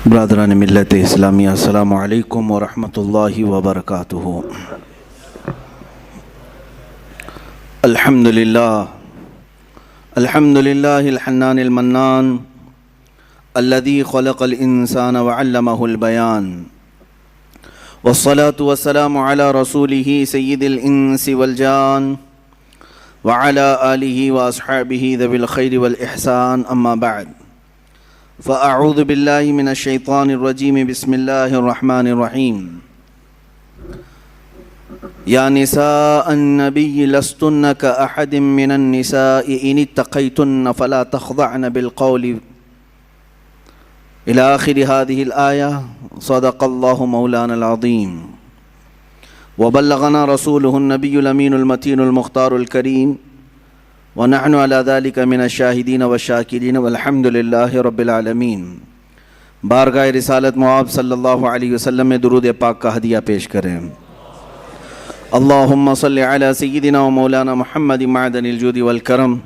برادران ملت اسلامیہ، السلام علیکم ورحمۃ اللہ وبرکاتہ۔ الحمدللہ الحنان المنان الذي خلق الانسان وعلمه البيان، والصلاة والسلام على رسوله سید الانس والجان وعلى آلہ واصحابہ ذوی الخیر والاحسان، اما بعد فاعوذ باللہ من الشیطان الرجیم، بسم اللہ الرحمن الرحیم۔ یا نساء النبی لستن کأحد من النساء ان اتقیتن فلا تخضعن بالقول الى آخر هذه الآیہ۔ صدق اللہ مولانا العظیم وبلغنا رسولہ النبی الامین المتین المختار الکریم، ونحن على ذلك من الشاہدین والشاکرین والحمد للہ رب العالمین۔ بارگاہ رسالت معاب صلی اللہ علیہ وسلم میں درود پاک کا ہدیہ پیش کریں۔ اللہم صلی علی سیدنا و مولانا محمد معدن الجود والکرم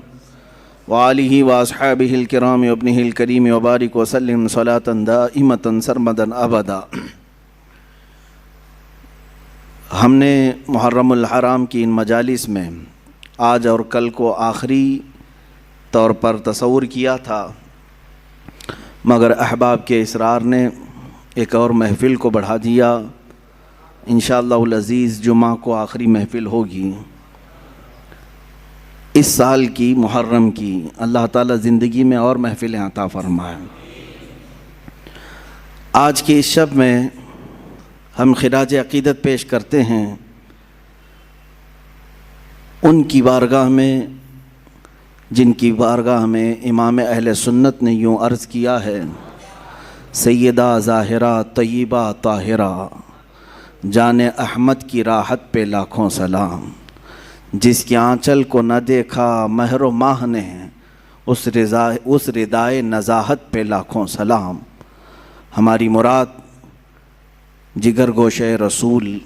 وآلہ واصحابہ الکرام وابنہ الکریم وبارک وسلم صلاة دائمة سرمدا ابدا۔ ہم نے محرم الحرام کی ان مجالس میں آج اور کل کو آخری طور پر تصور کیا تھا، مگر احباب کے اصرار نے ایک اور محفل کو بڑھا دیا۔ انشاءاللہ العزیز جمعہ کو آخری محفل ہوگی اس سال کی، محرم کی۔ اللہ تعالیٰ زندگی میں اور محفلیں عطا فرمائے۔ آج کی اس شب میں ہم خراج عقیدت پیش کرتے ہیں ان کی بارگاہ میں جن کی بارگاہ میں امام اہل سنت نے یوں عرض کیا ہے: سیدہ ظاہرہ طیبہ طاہرہ، جان احمد کی راحت پہ لاکھوں سلام، جس کے آنچل کو نہ دیکھا مہر و ماہ نے، اس ردائے نزاہت پہ لاکھوں سلام۔ ہماری مراد جگر گوشہ رسول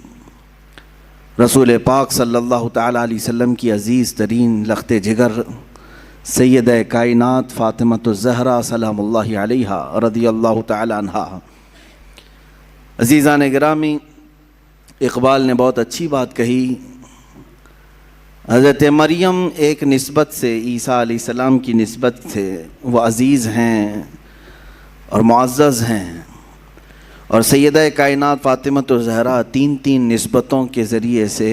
پاک صلی اللہ تعالیٰ علیہ وسلم کی عزیز ترین لخت جگر سیدہ کائنات فاطمۃ الزہرا سلام اللہ علیہا رضی اللہ تعالیٰ عنہا۔ عزیزان گرامی، اقبال نے بہت اچھی بات کہی۔ حضرت مریم ایک نسبت سے، عیسیٰ علیہ السلام کی نسبت سے وہ عزیز ہیں اور معزز ہیں، اور سیدہ کائنات فاطمۃ الزہرا تین نسبتوں کے ذریعے سے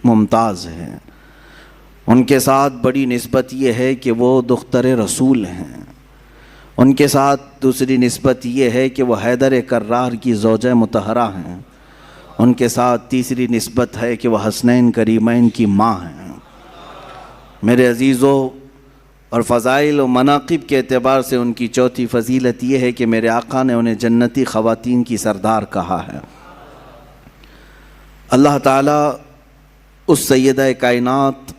ممتاز ہیں۔ ان کے ساتھ بڑی نسبت یہ ہے کہ وہ دختر رسول ہیں، ان کے ساتھ دوسری نسبت یہ ہے کہ وہ حیدر کرار کی زوجہ مطہرہ ہیں، ان کے ساتھ تیسری نسبت ہے کہ وہ حسنین کریمین کی ماں ہیں۔ میرے عزیزو، اور فضائل و مناقب کے اعتبار سے ان کی چوتھی فضیلت یہ ہے کہ میرے آقا نے انہیں جنتی خواتین کی سردار کہا ہے۔ اللہ تعالیٰ اس سیدہ کائنات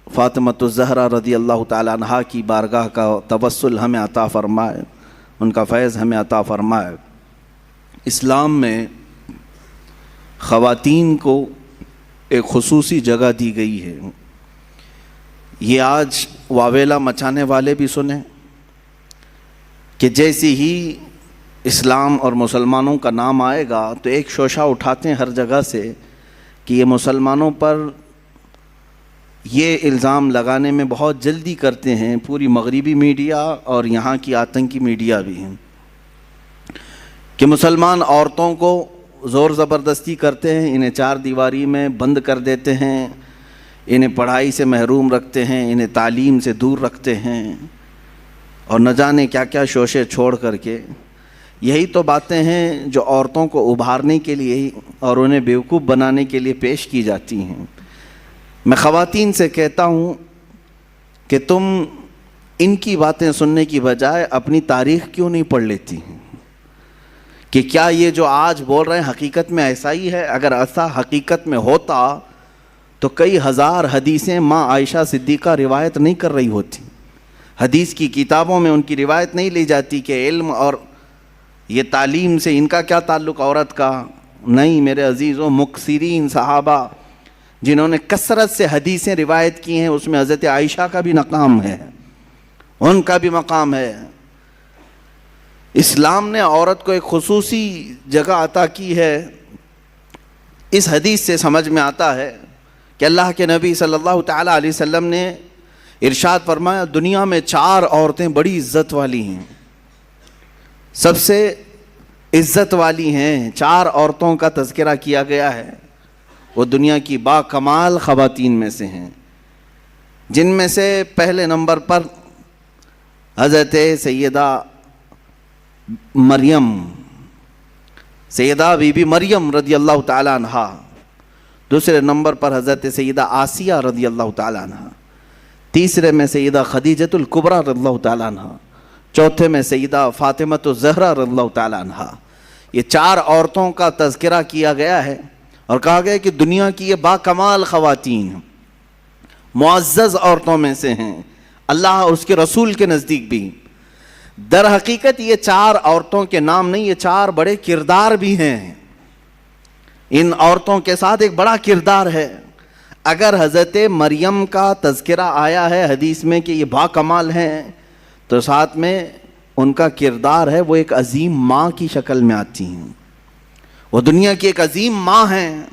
فاطمۃ الزہرا رضی اللہ تعالیٰ عنہا کی بارگاہ کا توسل ہمیں عطا فرمائے، ان کا فیض ہمیں عطا فرمائے۔ اسلام میں خواتین کو ایک خصوصی جگہ دی گئی ہے۔ یہ آج واویلا مچانے والے بھی سنیں کہ جیسی ہی اسلام اور مسلمانوں کا نام آئے گا تو ایک شوشہ اٹھاتے ہیں ہر جگہ سے کہ یہ مسلمانوں پر یہ الزام لگانے میں بہت جلدی کرتے ہیں، پوری مغربی میڈیا اور یہاں کی آتنکی میڈیا بھی ہیں، کہ مسلمان عورتوں کو زور زبردستی کرتے ہیں، انہیں چار دیواری میں بند کر دیتے ہیں، انہیں پڑھائی سے محروم رکھتے ہیں، انہیں تعلیم سے دور رکھتے ہیں، اور نہ جانے کیا کیا شوشے چھوڑ کر کے۔ یہی تو باتیں ہیں جو عورتوں کو ابھارنے کے لیے اور انہیں بیوقوف بنانے کے لیے پیش کی جاتی ہیں۔ میں خواتین سے کہتا ہوں کہ تم ان کی باتیں سننے کی بجائے اپنی تاریخ کیوں نہیں پڑھ لیتی ہیں کہ کیا یہ جو آج بول رہے ہیں حقیقت میں ایسا ہی ہے؟ اگر ایسا حقیقت میں ہوتا تو کئی ہزار حدیثیں ماں عائشہ صدیقہ روایت نہیں کر رہی ہوتی، حدیث کی کتابوں میں ان کی روایت نہیں لی جاتی کہ علم اور یہ تعلیم سے ان کا کیا تعلق عورت کا۔ نہیں میرے عزیزوں، مکثرین صحابہ جنہوں نے کثرت سے حدیثیں روایت کی ہیں، اس میں حضرت عائشہ کا بھی مقام ہے، ان کا بھی مقام ہے۔ اسلام نے عورت کو ایک خصوصی جگہ عطا کی ہے. اس حدیث سے سمجھ میں آتا ہے کہ اللہ کے نبی صلی اللہ تعالیٰ علیہ وسلم نے ارشاد فرمایا دنیا میں 4 عورتیں بڑی عزت والی ہیں, سب سے عزت والی ہیں. 4 عورتوں کا تذکرہ کیا گیا ہے, وہ دنیا کی با کمال خواتین میں سے ہیں, جن میں سے پہلے نمبر پر حضرت سیدہ مریم, سیدہ بی بی مریم رضی اللہ تعالیٰ عنہا. دوسرے نمبر پر حضرت سیدہ آسیہ رضی اللہ تعالیٰ عنہا. تیسرے میں سیدہ خدیجۃ الکبریٰ رضی اللہ تعالیٰ عنہا. چوتھے میں سیدہ فاطمۃ الزہرا رضی اللہ تعالیٰ عنہا. یہ 4 عورتوں کا تذکرہ کیا گیا ہے اور کہا گیا کہ دنیا کی یہ با کمال خواتین معزز عورتوں میں سے ہیں, اللہ اور اس کے رسول کے نزدیک بھی. در حقیقت یہ 4 عورتوں کے نام نہیں, یہ 4 بڑے کردار بھی ہیں. ان عورتوں کے ساتھ ایک بڑا کردار ہے. اگر حضرت مریم کا تذکرہ آیا ہے حدیث میں کہ یہ با کمال ہیں, تو ساتھ میں ان کا کردار ہے وہ ایک عظیم ماں کی شکل میں آتی ہیں, وہ دنیا کی ایک عظیم ماں ہیں.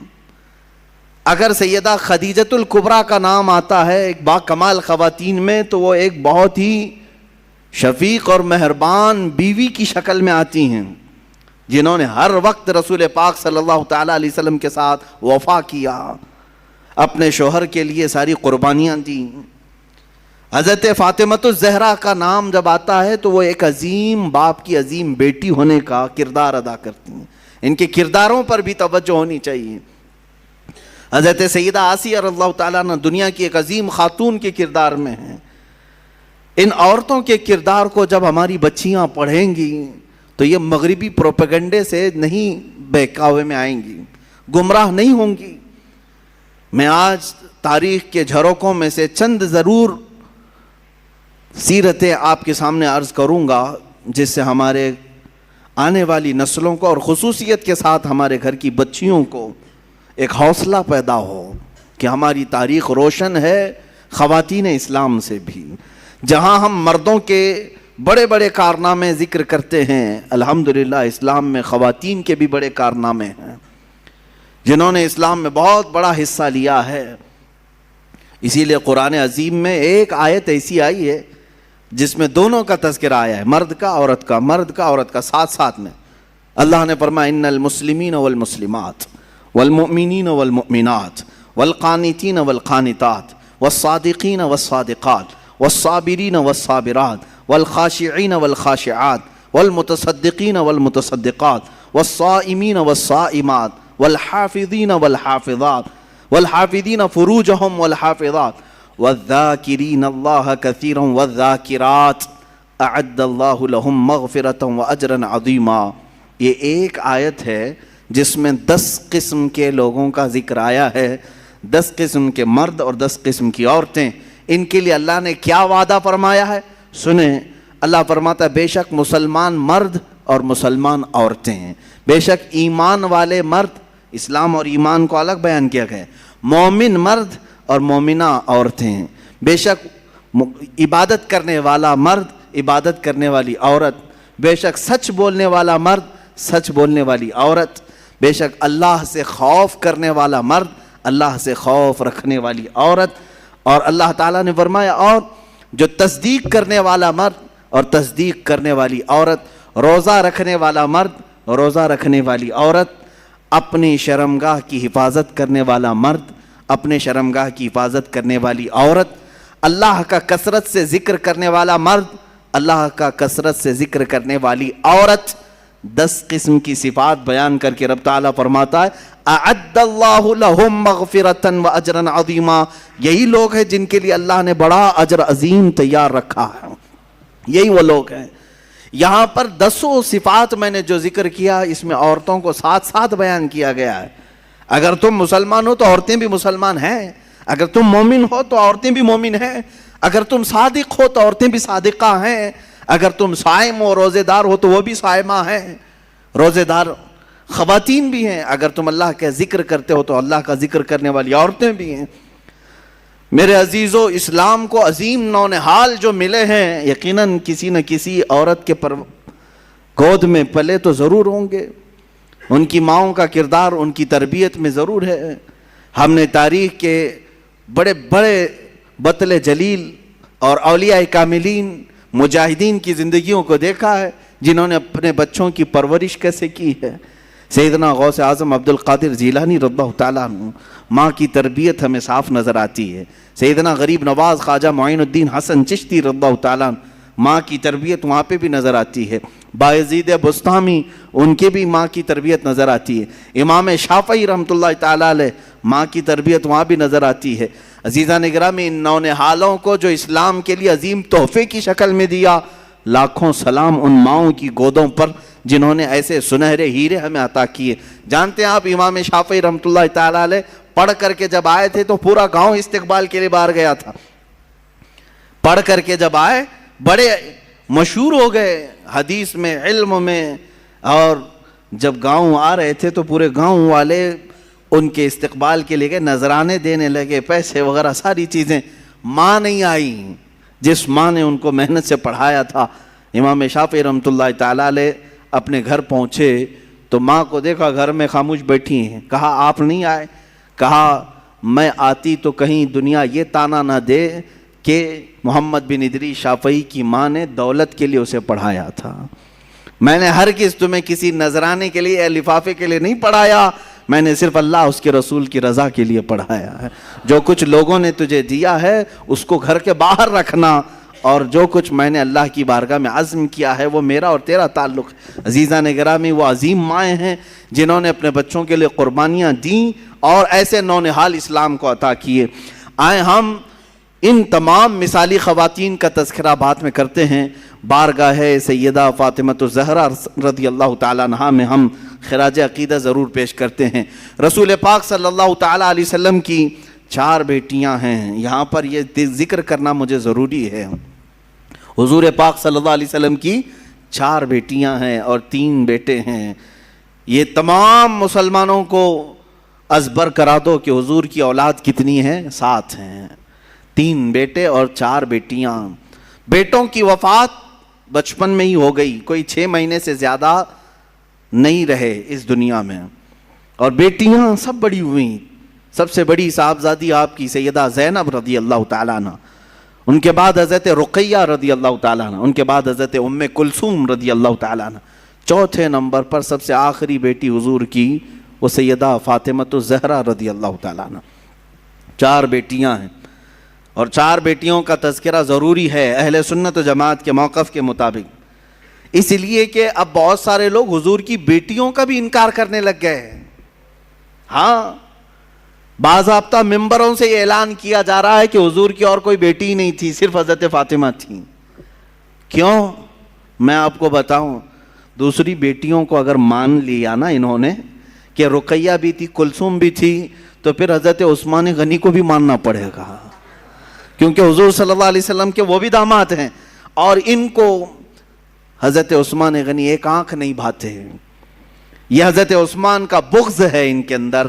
اگر سیدہ خدیجۃ الکبریٰ کا نام آتا ہے ایک با کمال خواتین میں, تو وہ ایک بہت ہی شفیق اور مہربان بیوی کی شکل میں آتی ہیں, جنہوں نے ہر وقت رسول پاک صلی اللہ تعالیٰ علیہ وسلم کے ساتھ وفا کیا, اپنے شوہر کے لیے ساری قربانیاں دیں. حضرت فاطمۃ الزہرا کا نام جب آتا ہے تو وہ ایک عظیم باپ کی عظیم بیٹی ہونے کا کردار ادا کرتی ہیں. ان کے کرداروں پر بھی توجہ ہونی چاہیے. حضرت سیدہ آسیہ رضی اللہ تعالیٰ عنہ دنیا کی ایک عظیم خاتون کے کردار میں ہیں. ان عورتوں کے کردار کو جب ہماری بچیاں پڑھیں گی تو یہ مغربی پروپیگنڈے سے نہیں بہکاوے میں آئیں گی, گمراہ نہیں ہوں گی. میں آج تاریخ کے جھروکوں میں سے چند ضرور سیرتیں آپ کے سامنے عرض کروں گا, جس سے ہمارے آنے والی نسلوں کو اور خصوصیت کے ساتھ ہمارے گھر کی بچیوں کو ایک حوصلہ پیدا ہو کہ ہماری تاریخ روشن ہے خواتین اسلام سے بھی. جہاں ہم مردوں کے بڑے بڑے کارنامے ذکر کرتے ہیں, الحمدللہ اسلام میں خواتین کے بھی بڑے کارنامے ہیں جنہوں نے اسلام میں بہت بڑا حصہ لیا ہے. اسی لیے قرآن عظیم میں ایک آیت ایسی آئی ہے جس میں دونوں کا تذکرہ آیا ہے, مرد کا عورت کا, مرد کا عورت کا, ساتھ ساتھ میں. اللہ نے فرمایا ان المسلمین والمسلمات والمؤمنین والمؤمنات والقانتین والقانتات والصادقین والصادقات والصابرین والصابرات والخاشعین والخاشعات والمتصدقین والمتصدقات والصائمین والصائمات والحافظین والحافظات والحافظین فروجہم والحافظات والذاکرین اللہ کثیرا والذاکرات اعد اللہ لہم مغفرۃ واجرا عظیما. یہ ایک آیت ہے جس میں 10 قسم کے لوگوں کا ذکر آیا ہے, 10 قسم کے مرد اور 10 قسم کی عورتیں. ان کے لیے اللہ نے کیا وعدہ فرمایا ہے سنیں. اللہ فرماتا ہے بے شک مسلمان مرد اور مسلمان عورتیں ہیں, بے شک ایمان والے مرد, اسلام اور ایمان کو الگ بیان کیا گیا, مومن مرد اور مومنہ عورتیں ہیں, بے شک عبادت کرنے والا مرد, عبادت کرنے والی عورت, بے شک سچ بولنے والا مرد, سچ بولنے والی عورت, بے شک اللہ سے خوف کرنے والا مرد, اللہ سے خوف رکھنے والی عورت. اور اللہ تعالیٰ نے فرمایا اور جو تصدیق کرنے والا مرد اور تصدیق کرنے والی عورت, روزہ رکھنے والا مرد, روزہ رکھنے والی عورت, اپنی شرمگاہ کی حفاظت کرنے والا مرد, اپنے شرمگاہ کی حفاظت کرنے والی عورت, اللہ کا کثرت سے ذکر کرنے والا مرد, اللہ کا کثرت سے ذکر کرنے والی عورت. 10 قسم کی صفات بیان کر کے رب تعالیٰ فرماتا ہے اعد اللہ لہم مغفرۃ واجرا عظیما. یہی لوگ ہیں جن کے لیے اللہ نے بڑا اجر عظیم تیار رکھا ہے, یہی وہ لوگ ہیں. یہاں پر 10 صفات میں نے جو ذکر کیا اس میں عورتوں کو ساتھ ساتھ بیان کیا گیا ہے. اگر تم مسلمان ہو تو عورتیں بھی مسلمان ہیں, اگر تم مومن ہو تو عورتیں بھی مومن ہیں, اگر تم صادق ہو تو عورتیں بھی صادقہ ہیں, اگر تم صائم ہو روزے دار ہو تو وہ بھی صائمہ ہیں, روزے دار خواتین بھی ہیں, اگر تم اللہ کا ذکر کرتے ہو تو اللہ کا ذکر کرنے والی عورتیں بھی ہیں. میرے عزیزو, اسلام کو عظیم نونہال جو ملے ہیں, یقیناً کسی نہ کسی عورت کے گود میں پلے تو ضرور ہوں گے، ان کی ماؤں کا کردار ان کی تربیت میں ضرور ہے۔ ہم نے تاریخ کے بڑے بڑے بطل جلیل اور اولیاء کاملین مجاہدین کی زندگیوں کو دیکھا ہے جنہوں نے اپنے بچوں کی پرورش کیسے کی ہے۔ سیدنا غوث اعظم عبد القادر جیلانی رضی اللہ تعالیٰ عنہ، ماں کی تربیت ہمیں صاف نظر آتی ہے۔ سیدنا غریب نواز خواجہ معین الدین حسن چشتی رضی اللہ تعالیٰ عنہ، ماں کی تربیت وہاں پہ بھی نظر آتی ہے۔ بایزید بستامی، ان کے بھی ماں کی تربیت نظر آتی ہے۔ امام شافعی رحمۃ اللہ تعالیٰ علیہ، ماں کی تربیت وہاں بھی نظر آتی ہے۔ عزیزان گرامی، ان نونہالوں کو جو اسلام کے لیے عظیم تحفے کی شکل میں دیا، لاکھوں سلام ان ماؤں کی گودوں پر جنہوں نے ایسے سنہرے ہیرے ہمیں عطا کیے۔ جانتے ہیں آپ، امام شافعی رحمۃ اللہ تعالیٰ علیہ پڑھ کر کے جب آئے تھے تو پورا گاؤں استقبال کے لیے باہر گیا تھا۔ پڑھ کر کے جب آئے بڑے مشہور ہو گئے حدیث میں، علم میں، اور جب گاؤں آ رہے تھے تو پورے گاؤں والے ان کے استقبال کے لیے گئے، نذرانے دینے لگے، پیسے وغیرہ ساری چیزیں۔ ماں نہیں آئی جس ماں نے ان کو محنت سے پڑھایا تھا۔ امام شافعی رحمۃ اللہ تعالیٰ علیہ اپنے گھر پہنچے تو ماں کو دیکھا گھر میں خاموش بیٹھی ہیں۔ کہا آپ نہیں آئے؟ کہا میں آتی تو کہیں دنیا یہ تانا نہ دے کہ محمد بن ادریس شافعی کی ماں نے دولت کے لیے اسے پڑھایا تھا۔ میں نے ہرگز تمہیں کسی نذرانے کے لیے یا لفافے کے لیے نہیں پڑھایا، میں نے صرف اللہ اس کے رسول کی رضا کے لیے پڑھایا ہے۔ جو کچھ لوگوں نے تجھے دیا ہے اس کو گھر کے باہر رکھنا، اور جو کچھ میں نے اللہ کی بارگاہ میں عزم کیا ہے وہ میرا اور تیرا تعلق ہے۔ عزیزان گرامی، وہ عظیم مائیں ہیں جنہوں نے اپنے بچوں کے لیے قربانیاں دیں اور ایسے نونہال اسلام کو عطا کیے۔ آئیں ہم ان تمام مثالی خواتین کا تذکرہ بعد میں کرتے ہیں۔ بارگاہ سیدہ فاطمہ الزہرا رضی اللہ تعالیٰ عنہا میں ہم خراج عقیدہ ضرور پیش کرتے ہیں۔ رسول پاک صلی اللہ تعالیٰ علیہ وسلم کی 4 بیٹیاں ہیں، یہاں پر یہ ذکر کرنا مجھے ضروری ہے۔ حضور پاک صلی اللہ علیہ وسلم کی 4 بیٹیاں ہیں اور 3 بیٹے ہیں۔ یہ تمام مسلمانوں کو ازبر کرا دو کہ حضور کی اولاد کتنی ہے؟ 7 ہیں، 3 بیٹے اور 4 بیٹیاں۔ بیٹوں کی وفات بچپن میں ہی ہو گئی، کوئی 6 مہینے سے زیادہ نہیں رہے اس دنیا میں، اور بیٹیاں سب بڑی ہوئیں۔ سب سے بڑی صاحبزادی آپ کی سیدہ زینب رضی اللہ تعالیٰ عنہ، ان کے بعد حضرت رقیہ رضی اللہ تعالیٰ عنہ، ان کے بعد حضرت ام کلثوم رضی اللہ تعالیٰ عنہ، چوتھے نمبر پر سب سے آخری بیٹی حضور کی وہ سیدہ فاطمہ الزہرا رضی اللہ تعالیٰ عنہ۔ 4 بیٹیاں ہیں، اور 4 بیٹیوں کا تذکرہ ضروری ہے اہل سنت و جماعت کے موقف کے مطابق، اس لیے کہ اب بہت سارے لوگ حضور کی بیٹیوں کا بھی انکار کرنے لگ گئے ہیں۔ ہاں، باضابطہ ممبروں سے یہ اعلان کیا جا رہا ہے کہ حضور کی اور کوئی بیٹی ہی نہیں تھی، صرف حضرت فاطمہ تھی۔ کیوں؟ میں آپ کو بتاؤں، دوسری بیٹیوں کو اگر مان لیا نا انہوں نے کہ رقیہ بھی تھی، کلثوم بھی تھی، تو پھر حضرت عثمان غنی کو بھی ماننا پڑے گا، کیونکہ حضور صلی اللہ علیہ وسلم کے وہ بھی داماد ہیں، اور ان کو حضرت عثمان غنی ایک آنکھ نہیں بھاتے۔ یہ حضرت عثمان کا بغض ہے، ان کے اندر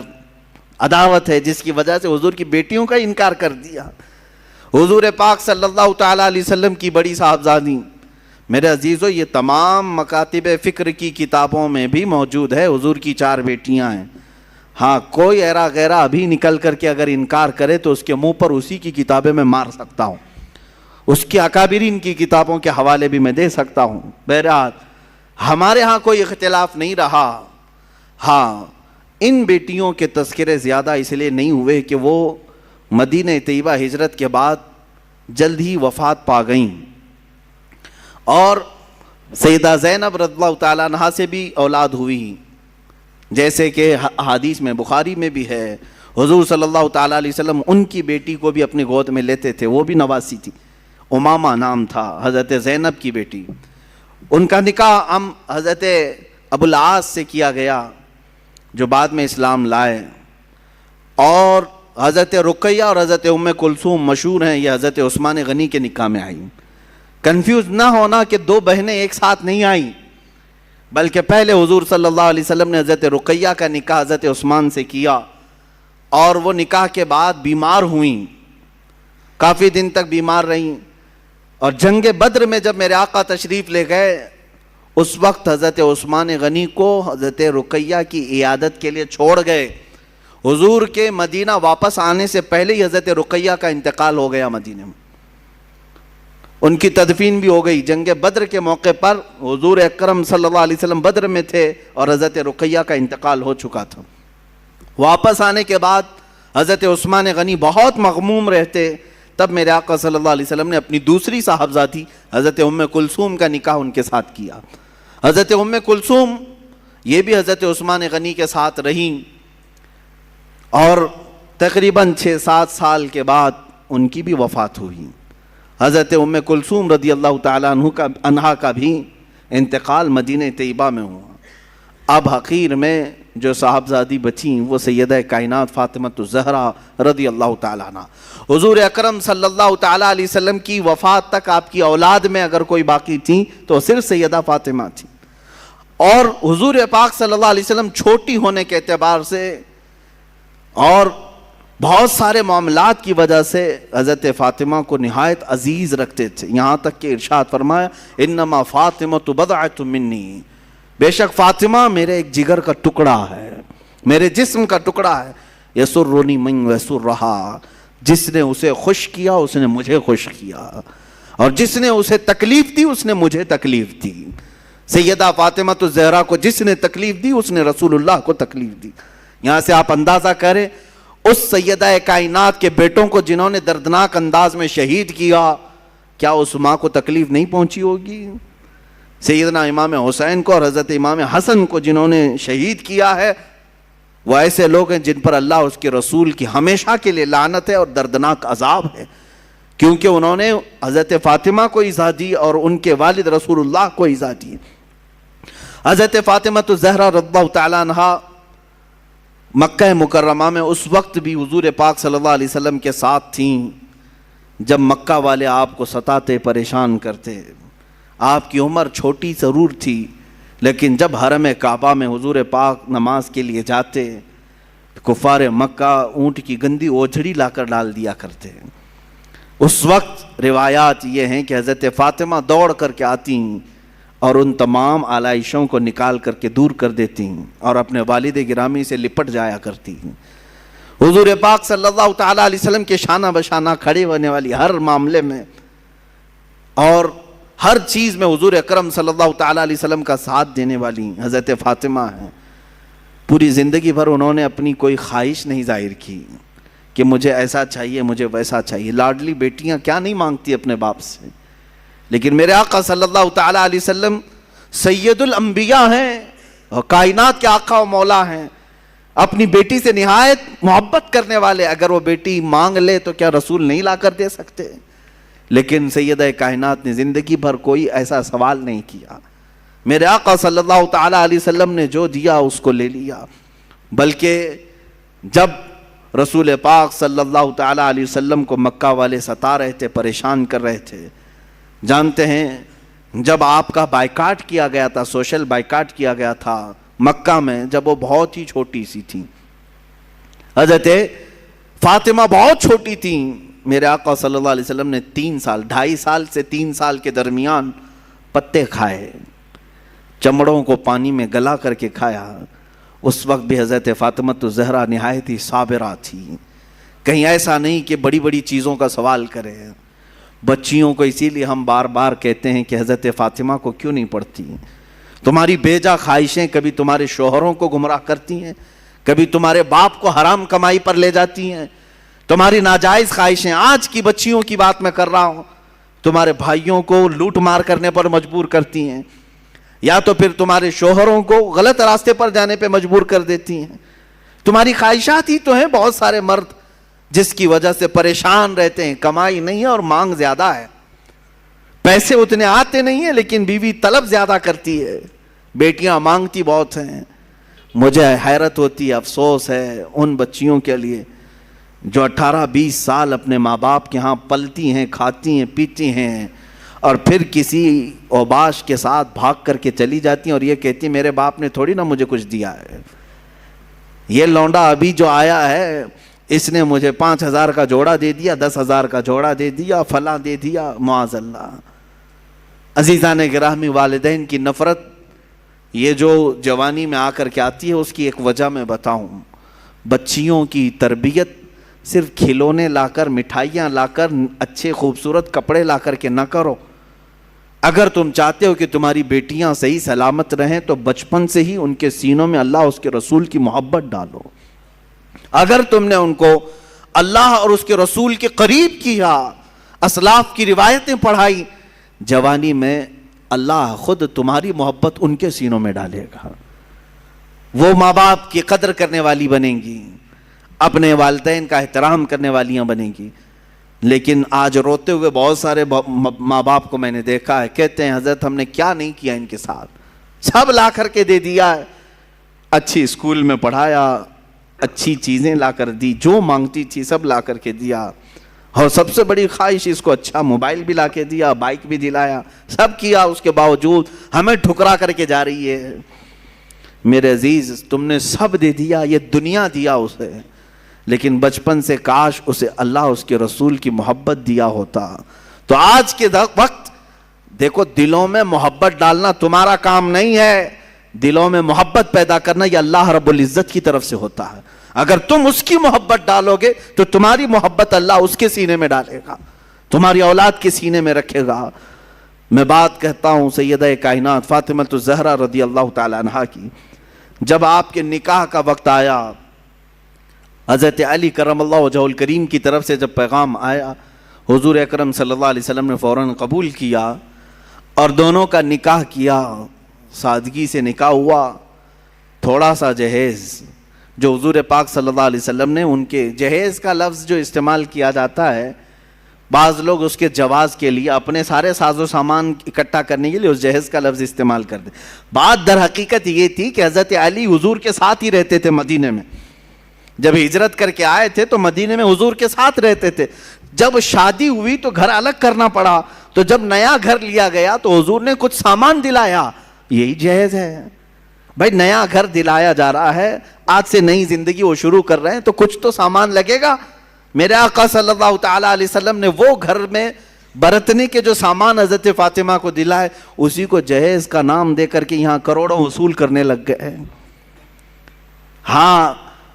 عداوت ہے، جس کی وجہ سے حضور کی بیٹیوں کا انکار کر دیا۔ حضور پاک صلی اللہ تعالیٰ علیہ وسلم کی بڑی صاحبزادی، میرے عزیزو، یہ تمام مکاتب فکر کی کتابوں میں بھی موجود ہے، حضور کی 4 بیٹیاں ہیں۔ ہاں، کوئی ایرا غیرہ ابھی نکل کر کے اگر انکار کرے تو اس کے منہ پر اسی کی کتابیں میں مار سکتا ہوں، اس کی اکابرین کی کتابوں کے حوالے بھی میں دے سکتا ہوں۔ بہرحال ہمارے ہاں کوئی اختلاف نہیں رہا۔ ہاں، ان بیٹیوں کے تذکرے زیادہ اس لیے نہیں ہوئے کہ وہ مدینہ طیبہ ہجرت کے بعد جلد ہی وفات پا گئیں، اور سیدہ زینب رضی اللہ تعالیٰ عنہا سے بھی اولاد ہوئی، جیسے کہ حدیث میں بخاری میں بھی ہے، حضور صلی اللہ تعالیٰ علیہ وسلم ان کی بیٹی کو بھی اپنی گود میں لیتے تھے، وہ بھی نواسی تھی، امامہ نام تھا، حضرت زینب کی بیٹی۔ ان کا نکاح حضرت ابو العاص سے کیا گیا جو بعد میں اسلام لائے، اور حضرت رقیہ اور حضرت ام کلثوم مشہور ہیں، یہ حضرت عثمان غنی کے نکاح میں آئیں۔ کنفیوز نہ ہونا کہ 2 بہنیں ایک ساتھ نہیں آئیں، بلکہ پہلے حضور صلی اللہ علیہ وسلم نے حضرت رقیہ کا نکاح حضرت عثمان سے کیا، اور وہ نکاح کے بعد بیمار ہوئیں، کافی دن تک بیمار رہیں، اور جنگ بدر میں جب میرے آقا تشریف لے گئے، اس وقت حضرت عثمان غنی کو حضرت رقیہ کی عیادت کے لیے چھوڑ گئے. حضور کے مدینہ واپس آنے سے پہلے ہی حضرت رقیہ کا انتقال ہو گیا مدینہ میں. ان کی تدفین بھی ہو گئی. جنگ بدر کے موقع پر حضور اکرم صلی اللہ علیہ وسلم بدر میں تھے اور حضرت رقیہ کا انتقال ہو چکا تھا. واپس آنے کے بعد حضرت عثمان غنی بہت مغموم رہتے. تب میرے آقا صلی اللہ علیہ وسلم نے اپنی دوسری صاحبزادی حضرت ام کلثوم کا نکاح ان کے ساتھ کیا. حضرت ام کلثوم یہ بھی حضرت عثمان غنی کے ساتھ رہیں اور تقریباً 6-7 سال کے بعد ان کی بھی وفات ہوئی. حضرت ام کلثوم رضی اللہ تعالیٰ عنہا کا بھی انتقال مدینہ طیبہ میں ہوا. اب حقیر میں جو صاحبزادی بچیں وہ سیدہ کائنات فاطمہ الزہرا رضی اللہ تعالیٰ عنہ. حضور اکرم صلی اللہ تعالیٰ علیہ وسلم کی وفات تک آپ کی اولاد میں اگر کوئی باقی تھی تو صرف سیدہ فاطمہ تھی. اور حضور پاک صلی اللہ علیہ وسلم چھوٹی ہونے کے اعتبار سے اور بہت سارے معاملات کی وجہ سے حضرت فاطمہ کو نہایت عزیز رکھتے تھے. یہاں تک کہ ارشاد فرمایا انما فاطمۃ بضعۃ منی، بے شک فاطمہ میرے ایک جگر کا ٹکڑا ہے، میرے جسم کا ٹکڑا ہے. یسرنی من یسرھا، جس نے اسے خوش کیا اس نے مجھے خوش کیا، اور جس نے اسے تکلیف دی اس نے مجھے تکلیف دی. سیدہ فاطمہ الزہرا کو جس نے تکلیف دی اس نے رسول اللہ کو تکلیف دی. یہاں سے آپ اندازہ کریں اس سیدہ کائنات کے بیٹوں کو جنہوں نے دردناک انداز میں شہید کیا، کیا اس ماں کو تکلیف نہیں پہنچی ہوگی؟ سیدنا امام حسین کو اور حضرت امام حسن کو جنہوں نے شہید کیا ہے وہ ایسے لوگ ہیں جن پر اللہ اس کے رسول کی ہمیشہ کے لیے لعنت ہے اور دردناک عذاب ہے، کیونکہ انہوں نے حضرت فاطمہ کو ایذا دی اور ان کے والد رسول اللہ کو ایذا دی. حضرت فاطمہ الزہرا رضی اللہ تعالیٰ عنہا مکہ مکرمہ میں اس وقت بھی حضور پاک صلی اللہ علیہ وسلم کے ساتھ تھیں جب مکہ والے آپ کو ستاتے پریشان کرتے. آپ کی عمر چھوٹی ضرور تھی لیکن جب حرم کعبہ میں حضور پاک نماز کے لیے جاتے کفار مکہ اونٹ کی گندی اوجھڑی لا کر ڈال دیا کرتے. اس وقت روایات یہ ہیں کہ حضرت فاطمہ دوڑ کر کے آتی اور ان تمام آلائشوں کو نکال کر کے دور کر دیتی اور اپنے والد گرامی سے لپٹ جایا کرتی. حضور پاک صلی اللہ تعالیٰ علیہ وسلم کے شانہ بشانہ کھڑے ہونے والی ہر معاملے میں اور ہر چیز میں حضور اکرم صلی اللہ تعالیٰ علیہ وسلم کا ساتھ دینے والی حضرت فاطمہ ہیں. پوری زندگی بھر انہوں نے اپنی کوئی خواہش نہیں ظاہر کی کہ مجھے ایسا چاہیے مجھے ویسا چاہیے. لاڈلی بیٹیاں کیا نہیں مانگتی اپنے باپ سے، لیکن میرے آقا صلی اللہ تعالیٰ علیہ وسلم سید الانبیاء ہیں اور کائنات کے آقا و مولا ہیں، اپنی بیٹی سے نہایت محبت کرنے والے. اگر وہ بیٹی مانگ لے تو کیا رسول نہیں لا کر دے سکتے؟ لیکن سیدہ کائنات نے زندگی بھر کوئی ایسا سوال نہیں کیا. میرے آقا صلی اللہ تعالیٰ علیہ وسلم نے جو دیا اس کو لے لیا. بلکہ جب رسول پاک صلی اللہ تعالیٰ علیہ وسلم کو مکہ والے ستا رہے تھے، پریشان کر رہے تھے، جانتے ہیں جب آپ کا بائیکاٹ کیا گیا تھا، سوشل بائیکاٹ کیا گیا تھا مکہ میں، جب وہ بہت ہی چھوٹی سی تھی، حضرت فاطمہ بہت چھوٹی تھی، میرے آقا صلی اللہ علیہ وسلم نے 2.5 سال سے 3 سال کے درمیان پتے کھائے، چمڑوں کو پانی میں گلا کر کے کھایا. اس وقت بھی حضرت فاطمہ الزہرا نہایت ہی صابرہ تھی. کہیں ایسا نہیں کہ بڑی بڑی چیزوں کا سوال کریں. بچیوں کو اسی لیے ہم بار بار کہتے ہیں کہ حضرت فاطمہ کو کیوں نہیں پڑھتی؟ تمہاری بیجا خواہشیں کبھی تمہارے شوہروں کو گمراہ کرتی ہیں، کبھی تمہارے باپ کو حرام کمائی پر لے جاتی ہیں. تمہاری ناجائز خواہشیں، آج کی بچیوں کی بات میں کر رہا ہوں، تمہارے بھائیوں کو لوٹ مار کرنے پر مجبور کرتی ہیں، یا تو پھر تمہارے شوہروں کو غلط راستے پر جانے پہ مجبور کر دیتی ہیں. تمہاری خواہشات ہی تو ہیں بہت سارے مرد جس کی وجہ سے پریشان رہتے ہیں. کمائی نہیں ہے اور مانگ زیادہ ہے، پیسے اتنے آتے نہیں ہیں لیکن بیوی طلب زیادہ کرتی ہے، بیٹیاں مانگتی بہت ہیں. مجھے حیرت ہوتی ہے، افسوس ہے ان بچیوں کے لیے جو 18-20 سال اپنے ماں باپ کے ہاں پلتی ہیں، کھاتی ہیں، پیتی ہیں اور پھر کسی اوباش کے ساتھ بھاگ کر کے چلی جاتی ہیں اور یہ کہتی ہیں میرے باپ نے تھوڑی نہ مجھے کچھ دیا ہے، یہ لونڈا ابھی جو آیا ہے اس نے مجھے 5,000 کا جوڑا دے دیا، 10,000 کا جوڑا دے دیا، فلاں دے دیا. معاذ اللہ. عزیزان گرامی، والدین کی نفرت یہ جو جوانی میں آ کر کے آتی ہے، اس کی ایک وجہ میں بتاؤں. بچیوں کی تربیت صرف کھلونے لا کر، مٹھائیاں لا کر، اچھے خوبصورت کپڑے لا کر کے نہ کرو. اگر تم چاہتے ہو کہ تمہاری بیٹیاں صحیح سلامت رہیں تو بچپن سے ہی ان کے سینوں میں اللہ اس کے رسول کی محبت ڈالو. اگر تم نے ان کو اللہ اور اس کے رسول کے قریب کیا، اسلاف کی روایتیں پڑھائی، جوانی میں اللہ خود تمہاری محبت ان کے سینوں میں ڈالے گا. وہ ماں باپ کی قدر کرنے والی بنیں گی، اپنے والدین کا احترام کرنے والیاں بنیں گی. لیکن آج روتے ہوئے بہت سارے ماں باپ کو میں نے دیکھا ہے، کہتے ہیں حضرت ہم نے کیا نہیں کیا ان کے ساتھ، سب لا کر کے دے دیا ہے، اچھی اسکول میں پڑھایا، اچھی چیزیں لا کر دی، جو مانگتی تھی سب لا کر کے دیا، اور سب سے بڑی خواہش اس کو اچھا موبائل بھی لا کے دیا، بائک بھی دلایا، سب کیا، اس کے باوجود ہمیں ٹھکرا کر کے جا رہی ہے. میرے عزیز، تم نے سب دے دیا، یہ دنیا دیا اسے، لیکن بچپن سے کاش اسے اللہ اس کے رسول کی محبت دیا ہوتا. تو آج کے وقت دیکھو، دلوں میں محبت ڈالنا تمہارا کام نہیں ہے، دلوں میں محبت پیدا کرنا یہ اللہ رب العزت کی طرف سے ہوتا ہے. اگر تم اس کی محبت ڈالو گے تو تمہاری محبت اللہ اس کے سینے میں ڈالے گا، تمہاری اولاد کے سینے میں رکھے گا. میں بات کہتا ہوں سیدہ کائنات فاطمہ الزہرا رضی اللہ تعالی عنہا کی. جب آپ کے نکاح کا وقت آیا، حضرت علی کرم اللہ وجہہ الکریم کی طرف سے جب پیغام آیا، حضور اکرم صلی اللہ علیہ وسلم نے فوراً قبول کیا اور دونوں کا نکاح کیا. سادگی سے نکاح ہوا. تھوڑا سا جہیز جو حضور پاک صلی اللہ علیہ وسلم نے، ان کے جہیز کا لفظ جو استعمال کیا جاتا ہے، بعض لوگ اس کے جواز کے لیے اپنے سارے ساز و سامان اکٹھا کرنے کے لیے اس جہیز کا لفظ استعمال کرتے. بات در حقیقت یہ تھی کہ حضرت علی حضور کے ساتھ ہی رہتے تھے مدینے میں. جب ہجرت کر کے آئے تھے تو مدینے میں حضور کے ساتھ رہتے تھے. جب شادی ہوئی تو گھر الگ کرنا پڑا. تو جب نیا گھر لیا گیا تو حضور نے کچھ سامان دلایا. یہی جہیز ہے بھائی، نیا گھر دلایا جا رہا ہے، آج سے نئی زندگی وہ شروع کر رہے ہیں تو کچھ تو سامان لگے گا. میرے آقا صلی اللہ تعالی علیہ وسلم نے وہ گھر میں برتنے کے جو سامان حضرت فاطمہ کو دلائے، اسی کو جہیز کا نام دے کر کے یہاں کروڑوں وصول کرنے لگ گئے. ہاں،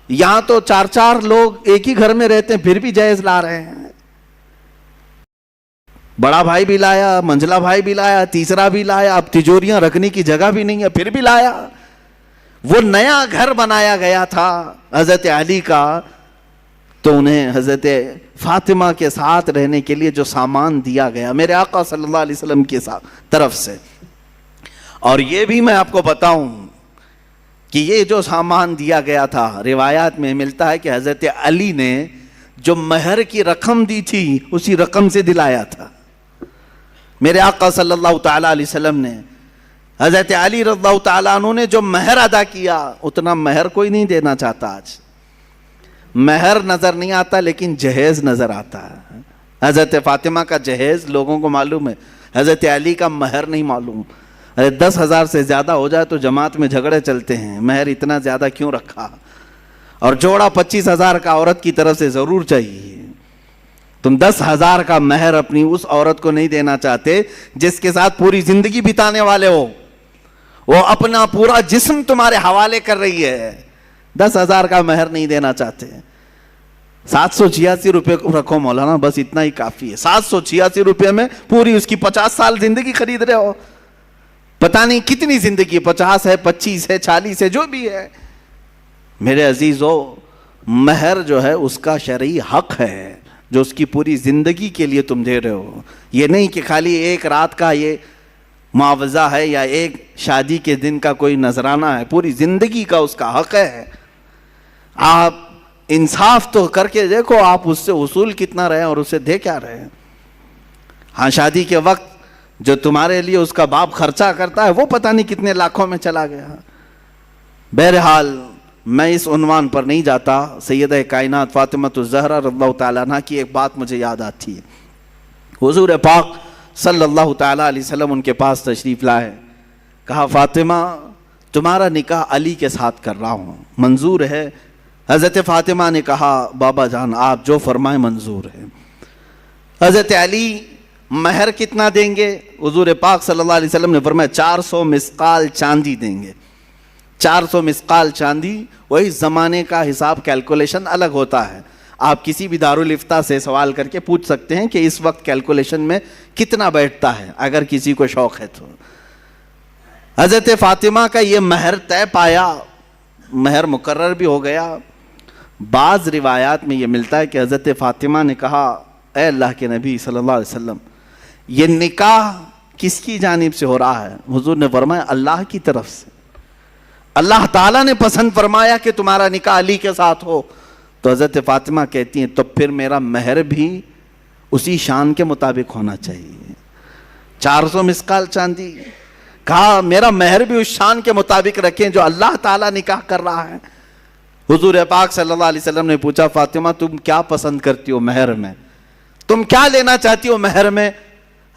یہاں تو 4 لوگ ایک ہی گھر میں رہتے ہیں پھر بھی جہیز لا رہے ہیں. بڑا بھائی بھی لایا، منجلا بھائی بھی لایا، تیسرا بھی لایا، اب تجوریاں رکھنے کی جگہ بھی نہیں ہے پھر بھی لایا. وہ نیا گھر بنایا گیا تھا حضرت علی کا، تو انہیں حضرت فاطمہ کے ساتھ رہنے کے لیے جو سامان دیا گیا میرے آقا صلی اللہ علیہ وسلم کی طرف سے. اور یہ بھی میں آپ کو بتاؤں کہ یہ جو سامان دیا گیا تھا، روایات میں ملتا ہے کہ حضرت علی نے جو مہر کی رقم دی تھی اسی رقم سے دلایا تھا. میرے آقا صلی اللہ تعالی علیہ وسلم نے، حضرت علی رضی اللہ تعالیٰ عنہ نے جو مہر ادا کیا، اتنا مہر کوئی نہیں دینا چاہتا. آج مہر نظر نہیں آتا لیکن جہیز نظر آتا ہے. حضرت فاطمہ کا جہیز لوگوں کو معلوم ہے، حضرت علی کا مہر نہیں معلوم. 10,000 سے زیادہ ہو جائے تو جماعت میں جھگڑے چلتے ہیں، مہر اتنا زیادہ کیوں رکھا؟ اور جوڑا 25,000 کا عورت کی طرف سے ضرور چاہیے. تم 10,000 کا مہر اپنی اس عورت کو نہیں دینا چاہتے جس کے ساتھ پوری زندگی بتانے والے ہو، وہ اپنا پورا جسم تمہارے حوالے کر رہی ہے. 10,000 کا مہر نہیں دینا چاہتے. 786 روپے کو رکھو مولانا، بس اتنا ہی کافی ہے. 786 روپے میں پوری اس کی 50 سال زندگی خرید رہے ہو. پتہ نہیں کتنی زندگی، 50 ہے، 25 ہے، 40 ہے، جو بھی ہے. میرے عزیزو، مہر جو ہے اس کا شرعی حق ہے جو اس کی پوری زندگی کے لیے تم دے رہے ہو. یہ نہیں کہ خالی ایک رات کا یہ معاوضہ ہے یا ایک شادی کے دن کا کوئی نذرانہ ہے، پوری زندگی کا اس کا حق ہے. آپ انصاف تو کر کے دیکھو، آپ اس سے وصول کتنا رہے اور اسے دے کیا رہے. ہاں، شادی کے وقت جو تمہارے لیے اس کا باپ خرچہ کرتا ہے وہ پتہ نہیں کتنے لاکھوں میں چلا گیا. بہرحال میں اس عنوان پر نہیں جاتا. سیدہ کائنات فاطمہ الزہرا رضی اللہ تعالیٰ عنہ کی ایک بات مجھے یاد آتی ہے. حضور پاک صلی اللہ تعالیٰ علیہ وسلم ان کے پاس تشریف لائے. کہا فاطمہ تمہارا نکاح علی کے ساتھ کر رہا ہوں، منظور ہے؟ حضرت فاطمہ نے کہا بابا جان آپ جو فرمائیں منظور ہے. حضرت علی مہر کتنا دیں گے؟ حضور پاک صلی اللہ علیہ وسلم نے فرمایا 400 مسقال چاندی دیں گے. 400 مسقال چاندی. وہی زمانے کا حساب کیلکولیشن الگ ہوتا ہے. آپ کسی بھی دارالفتہ سے سوال کر کے پوچھ سکتے ہیں کہ اس وقت کیلکولیشن میں کتنا بیٹھتا ہے, اگر کسی کو شوق ہے تو. حضرت فاطمہ کا یہ مہر طے پایا, مہر مقرر بھی ہو گیا. بعض روایات میں یہ ملتا ہے کہ حضرت فاطمہ نے کہا اے اللہ کے نبی صلی اللہ علیہ وسلم, یہ نکاح کس کی جانب سے ہو رہا ہے؟ حضور نے فرمایا اللہ کی طرف سے. اللہ تعالیٰ نے پسند فرمایا کہ تمہارا نکاح علی کے ساتھ ہو. تو حضرت فاطمہ کہتی ہیں تو پھر میرا مہر بھی اسی شان کے مطابق ہونا چاہیے. 400 مسقال چاندی. کہا میرا مہر بھی اس شان کے مطابق رکھیں جو اللہ تعالیٰ نکاح کر رہا ہے. حضور پاک صلی اللہ علیہ وسلم نے پوچھا فاطمہ تم کیا پسند کرتی ہو مہر میں؟ تم کیا لینا چاہتی ہو مہر میں؟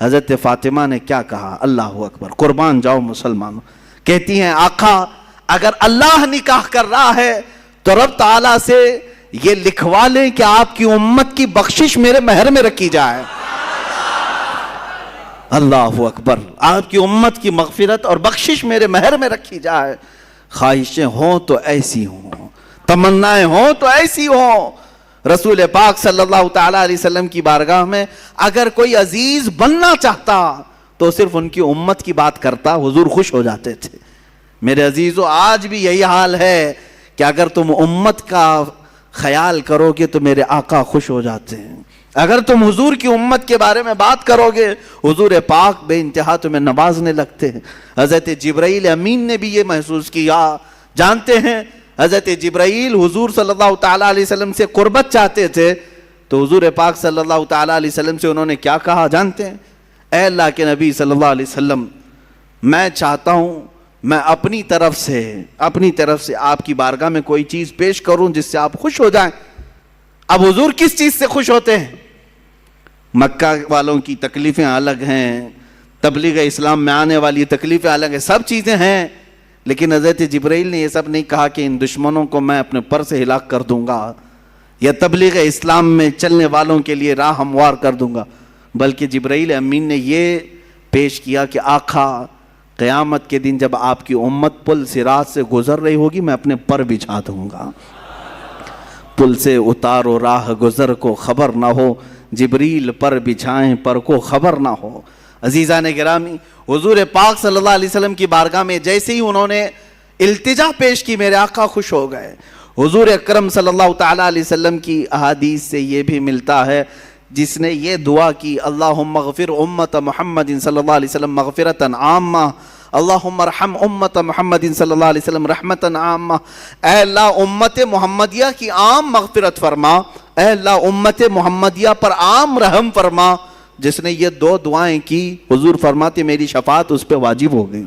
حضرت فاطمہ نے کیا کہا؟ اللہ اکبر, قربان جاؤ مسلمانوں. کہتی ہیں آقا اگر اللہ نکاح کر رہا ہے تو رب تعالیٰ سے یہ لکھوا لیں کہ آپ کی امت کی بخشش میرے مہر میں رکھی جائے. اللہ اکبر, آپ کی امت کی مغفرت اور بخشش میرے مہر میں رکھی جائے. خواہشیں ہوں تو ایسی ہوں, تمنائیں ہوں تو ایسی ہوں. رسول پاک صلی اللہ تعالیٰ علیہ وسلم کی بارگاہ میں اگر کوئی عزیز بننا چاہتا تو صرف ان کی امت کی بات کرتا, حضور خوش ہو جاتے تھے. میرے عزیزو آج بھی یہی حال ہے کہ اگر تم امت کا خیال کرو گے تو میرے آقا خوش ہو جاتے ہیں. اگر تم حضور کی امت کے بارے میں بات کرو گے حضور پاک بے انتہا تمہیں نوازنے لگتے ہیں. حضرت جبرائیل امین نے بھی یہ محسوس کیا. جانتے ہیں حضرت جبرائیل حضور صلی اللہ تعالیٰ علیہ وسلم سے قربت چاہتے تھے تو حضور پاک صلی اللہ تعالیٰ علیہ وسلم سے انہوں نے کیا کہا جانتے ہیں؟ اے اللہ کے نبی صلی اللہ علیہ وسلم, میں چاہتا ہوں میں اپنی طرف سے آپ کی بارگاہ میں کوئی چیز پیش کروں جس سے آپ خوش ہو جائیں. اب حضور کس چیز سے خوش ہوتے ہیں؟ مکہ والوں کی تکلیفیں الگ ہیں, تبلیغ اسلام میں آنے والی تکلیفیں الگ ہیں, سب چیزیں ہیں. لیکن حضرت جبرائیل نے یہ سب نہیں کہا کہ ان دشمنوں کو میں اپنے پر سے ہلاک کر دوں گا یا تبلیغ اسلام میں چلنے والوں کے لیے راہ ہموار کر دوں گا, بلکہ جبرائیل امین نے یہ پیش کیا کہ آقا قیامت کے دن جب آپ کی امت پل صراط سے گزر رہی ہوگی میں اپنے پر بچھا دوں گا. پل سے اتارو راہ گزر کو خبر نہ ہو, جبریل پر بچھائیں پر کو خبر نہ ہو. عزیزان گرامی, حضور پاک صلی اللہ علیہ وسلم کی بارگاہ میں جیسے ہی انہوں نے التجا پیش کی میرے آقا خوش ہو گئے. حضور اکرم صلی اللہ تعالیٰ علیہ وسلم کی احادیث سے یہ بھی ملتا ہے جس نے یہ دعا کی اللہم اغفر امت محمد صلی اللہ علیہ وسلم مغفرتا عامہ, اللہم ارحم امت محمد صلی اللہ علیہ وسلم رحمتا عامہ. اے اللہ امت محمدیہ کی عام مغفرت فرما, اے اللہ امت محمدیہ پر عام رحم فرما. جس نے یہ دو دعائیں کی حضور فرماتے میری شفاعت اس پہ واجب ہو گئی.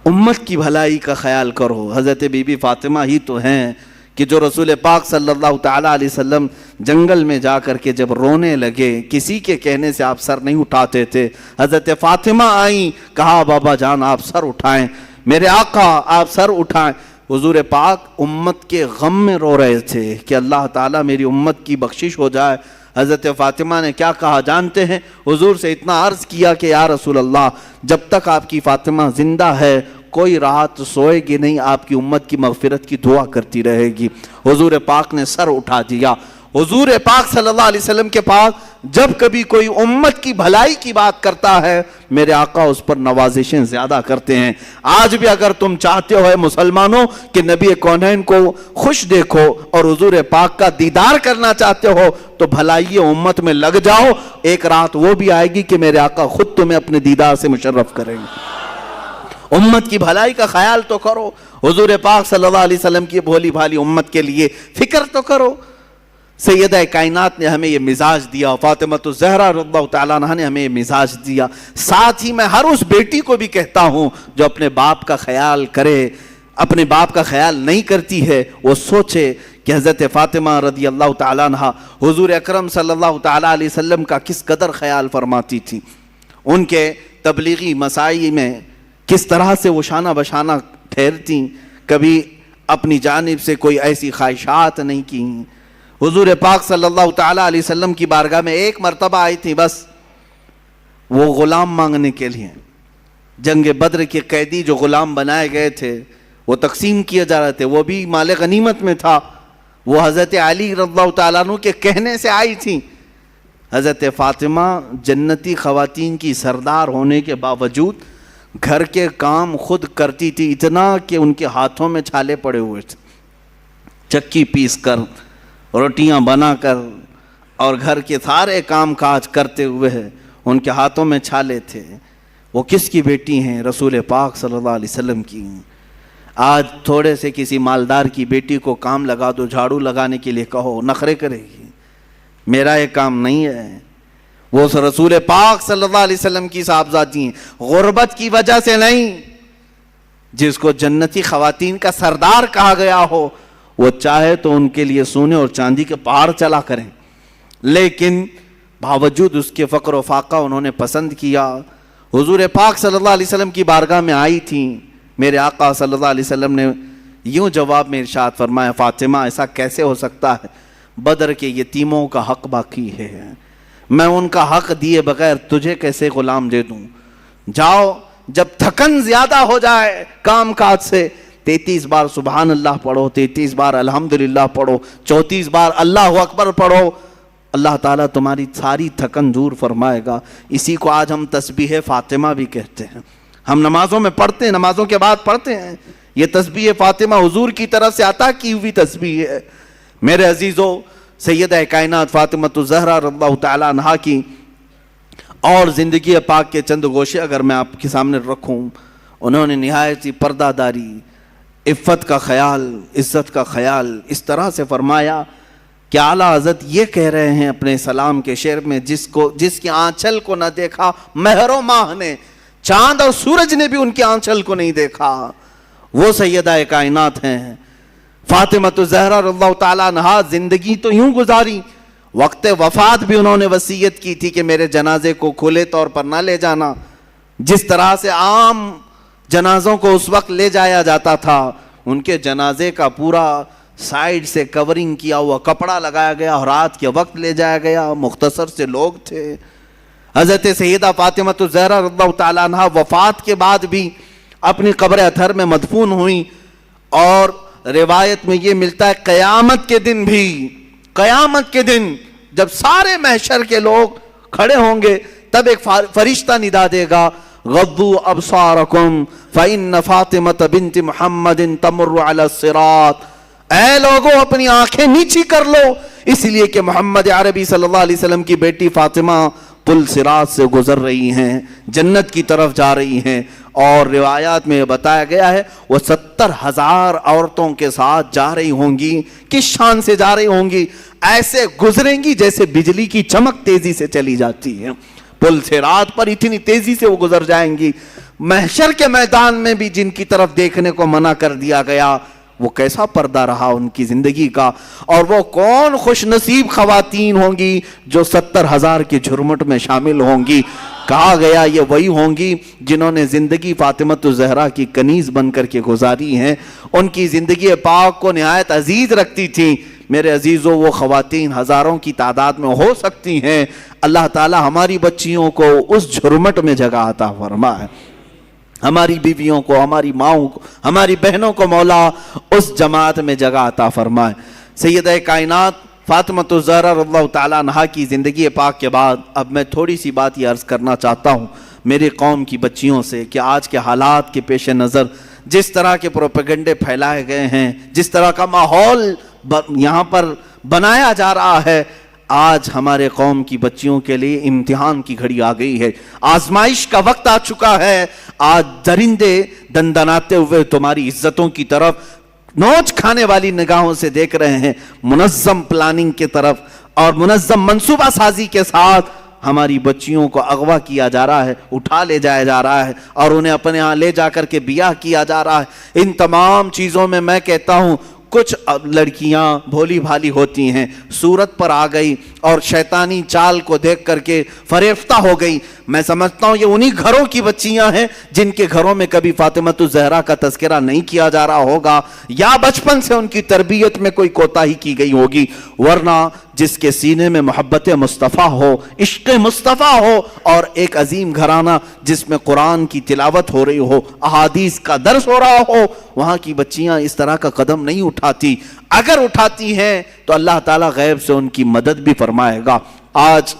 امت کی بھلائی کا خیال کرو. حضرت بی بی فاطمہ ہی تو ہیں کہ جو رسول پاک صلی اللہ تعالیٰ علیہ وسلم جنگل میں جا کر کے جب رونے لگے کسی کے کہنے سے آپ سر نہیں اٹھاتے تھے. حضرت فاطمہ آئیں, کہا بابا جان آپ سر اٹھائیں, میرے آقا آپ سر اٹھائیں. حضور پاک امت کے غم میں رو رہے تھے کہ اللہ تعالیٰ میری امت کی بخشش ہو جائے. حضرت فاطمہ نے کیا کہا جانتے ہیں؟ حضور سے اتنا عرض کیا کہ یا رسول اللہ جب تک آپ کی فاطمہ زندہ ہے کوئی رات سوئے گی نہیں, آپ کی امت کی مغفرت کی دعا کرتی رہے گی. حضور پاک نے سر اٹھا دیا. حضور پاک صلی اللہ علیہ وسلم کے پاس جب کبھی کوئی امت کی بھلائی کی بات کرتا ہے میرے آقا اس پر نوازشیں زیادہ کرتے ہیں. آج بھی اگر تم چاہتے ہو مسلمانوں کہ نبی کونین کو خوش دیکھو اور حضور پاک کا دیدار کرنا چاہتے ہو تو بھلائی امت میں لگ جاؤ. ایک رات وہ بھی آئے گی کہ میرے آقا خود تمہیں اپنے دیدار سے مشرف کریں گے. امت کی بھلائی کا خیال تو کرو. حضور پاک صلی اللہ علیہ وسلم کی بھولی بھالی امت کے لیے فکر تو کرو. سیدہ کائنات نے ہمیں یہ مزاج دیا, فاطمۃ الزہرا رضی اللہ تعالیٰ عنہا نے ہمیں یہ مزاج دیا. ساتھ ہی میں ہر اس بیٹی کو بھی کہتا ہوں جو اپنے باپ کا خیال کرے, اپنے باپ کا خیال نہیں کرتی ہے, وہ سوچے کہ حضرت فاطمہ رضی اللہ تعالیٰ عنہا حضور اکرم صلی اللہ تعالیٰ علیہ وسلم کا کس قدر خیال فرماتی تھی. ان کے تبلیغی مساعی میں کس طرح سے وہ شانہ بشانہ ٹھہرتی, کبھی اپنی جانب سے کوئی ایسی خواہشات نہیں کی. حضور پاک صلی اللہ تعالیٰ علیہ وسلم کی بارگاہ میں ایک مرتبہ آئی تھی, بس وہ غلام مانگنے کے لیے. جنگ بدر کے قیدی جو غلام بنائے گئے تھے وہ تقسیم کیے جا رہے تھے, وہ بھی مال غنیمت میں تھا. وہ حضرت علی رضی اللہ تعالیٰ عنہ کے کہنے سے آئی تھی. حضرت فاطمہ جنتی خواتین کی سردار ہونے کے باوجود گھر کے کام خود کرتی تھی, اتنا کہ ان کے ہاتھوں میں چھالے پڑے ہوئے تھے. چکی پیس کر, روٹیاں بنا کر اور گھر کے سارے کام کاج کرتے ہوئے ان کے ہاتھوں میں چھالے تھے. وہ کس کی بیٹی ہیں؟ رسول پاک صلی اللہ علیہ وسلم کی. آج تھوڑے سے کسی مالدار کی بیٹی کو کام لگا دو, جھاڑو لگانے کے لیے کہو, نخرے کرے گی. میرا یہ کام نہیں ہے. وہ رسول پاک صلی اللہ علیہ وسلم کی صاحبزادی ہیں, غربت کی وجہ سے نہیں. جس کو جنتی خواتین کا سردار کہا گیا ہو وہ چاہے تو ان کے لیے سونے اور چاندی کے پہاڑ چلا کریں, لیکن باوجود اس کے فقر و فاقہ انہوں نے پسند کیا. حضور پاک صلی اللہ علیہ وسلم کی بارگاہ میں آئی تھیں. میرے آقا صلی اللہ علیہ وسلم نے یوں جواب میں ارشاد فرمایا, فاطمہ ایسا کیسے ہو سکتا ہے؟ بدر کے یتیموں کا حق باقی ہے, میں ان کا حق دیے بغیر تجھے کیسے غلام دے دوں؟ جاؤ, جب تھکن زیادہ ہو جائے کام کاج سے, 33 بار سبحان اللہ پڑھو, 33 بار الحمدللہ پڑھو, 34 بار اللہ اکبر پڑھو, اللہ تعالیٰ تمہاری ساری تھکن دور فرمائے گا. اسی کو آج ہم تسبیح فاطمہ بھی کہتے ہیں. ہم نمازوں میں پڑھتے ہیں, نمازوں کے بعد پڑھتے ہیں. یہ تسبیح فاطمہ حضور کی طرف سے عطا کی ہوئی تسبیح ہے. میرے عزیزو, سیدہ کائنات فاطمہ الزہرا رضی اللہ تعالیٰ عنہا کی اور زندگی پاک کے چند گوشے اگر میں آپ کے سامنے رکھوں, انہوں نے نہایت ہی پردہ داری, عفت کا خیال, عزت کا خیال اس طرح سے فرمایا کہ اعلیٰ حضرت یہ کہہ رہے ہیں اپنے سلام کے شعر میں, جس کی آنچل کو نہ دیکھا مہر و ماہ نے, چاند اور سورج نے بھی ان کی آنچل کو نہیں دیکھا, وہ سیدہ کائنات ہیں فاطمہ الزہرا رضی اللہ تعالیٰ عنہا. زندگی تو یوں گزاری, وقت وفات بھی انہوں نے وصیت کی تھی کہ میرے جنازے کو کھلے طور پر نہ لے جانا. جس طرح سے عام جنازوں کو اس وقت لے جایا جاتا تھا, ان کے جنازے کا پورا سائیڈ سے کورنگ کیا ہوا کپڑا لگایا گیا اور رات کے وقت لے جایا گیا. مختصر سے لوگ تھے. حضرت سیدہ فاطمہ الزہرا رضی اللہ تعالیٰ عنہا وفات کے بعد بھی اپنی قبر اطہر میں مدفون ہوئی, اور روایت میں یہ ملتا ہے قیامت کے دن بھی, قیامت کے دن جب سارے محشر کے لوگ کھڑے ہوں گے تب ایک فرشتہ ندا دے گا, غضوا ابصارکم فإن فاطمة بنت محمد تمر على الصراط. اے لوگوں اپنی آنکھیں نیچی کر لو, اس لیے کہ محمد عربی صلی اللہ علیہ وسلم کی بیٹی فاطمہ پل صراط سے گزر رہی ہیں, جنت کی طرف جا رہی ہیں. اور روایات میں بتایا گیا ہے وہ 70,000 عورتوں کے ساتھ جا رہی ہوں گی. کس شان سے جا رہی ہوں گی؟ ایسے گزریں گی جیسے بجلی کی چمک تیزی سے چلی جاتی ہے. پل صراط پر اتنی تیزی سے وہ گزر جائیں گی. محشر کے میدان میں بھی جن کی طرف دیکھنے کو منع کر دیا گیا, وہ کیسا پردہ رہا ان کی زندگی کا. اور وہ کون خوش نصیب خواتین ہوں گی جو 70,000 کے جھرمٹ میں شامل ہوں گی. کہا گیا یہ وہی ہوں گی جنہوں نے زندگی فاطمہ الزہرا کی کنیز بن کر کے گزاری ہیں. ان کی زندگی پاک کو نہایت عزیز رکھتی تھیں. میرے عزیزوں, وہ خواتین ہزاروں کی تعداد میں ہو سکتی ہیں. اللہ تعالی ہماری بچیوں کو اس جھرمٹ میں جگہ عطا فرمائے. ہماری بیویوں کو, ہماری ماؤں کو, ہماری بہنوں کو مولا اس جماعت میں جگہ عطا فرمائے. سیدہ کائنات فاطمہ الزہرا رضی اللہ تعالیٰ عنہا کی زندگی پاک کے بعد اب میں تھوڑی سی بات یہ عرض کرنا چاہتا ہوں میری قوم کی بچیوں سے کہ آج کے حالات کے پیش نظر جس طرح کے پروپیگنڈے پھیلائے گئے ہیں, جس طرح کا ماحول یہاں پر بنایا جا رہا ہے, آج ہمارے قوم کی بچیوں کے لیے امتحان کی گھڑی آ گئی ہے, آزمائش کا وقت آ چکا ہے. آج درندے دندناتے ہوئے تمہاری عزتوں کی طرف نوچ کھانے والی نگاہوں سے دیکھ رہے ہیں. منظم پلاننگ کی طرف اور منظم منصوبہ سازی کے ساتھ ہماری بچیوں کو اغوا کیا جا رہا ہے, اٹھا لے جایا جا رہا ہے اور انہیں اپنے ہاں لے جا کر کے بیاہ کیا جا رہا ہے. ان تمام چیزوں میں کہتا ہوں کچھ لڑکیاں بھولی بھالی ہوتی ہیں, صورت پر آ گئی اور شیطانی چال کو دیکھ کر کے فریفتہ ہو گئی. میں سمجھتا ہوں یہ انہی گھروں کی بچیاں ہیں جن کے گھروں میں کبھی فاطمۃ الزہرا کا تذکرہ نہیں کیا جا رہا ہوگا, یا بچپن سے ان کی تربیت میں کوئی کوتاہی کی گئی ہوگی. ورنہ جس کے سینے میں محبت مصطفیٰ ہو, عشق مصطفیٰ ہو, اور ایک عظیم گھرانہ جس میں قرآن کی تلاوت ہو رہی ہو, احادیث کا درس ہو رہا ہو, وہاں کی بچیاں اس طرح کا قدم نہیں اٹھاتی. اگر اٹھاتی ہیں تو اللہ تعالیٰ غیب سے ان کی مدد بھی فرمائے گا. آج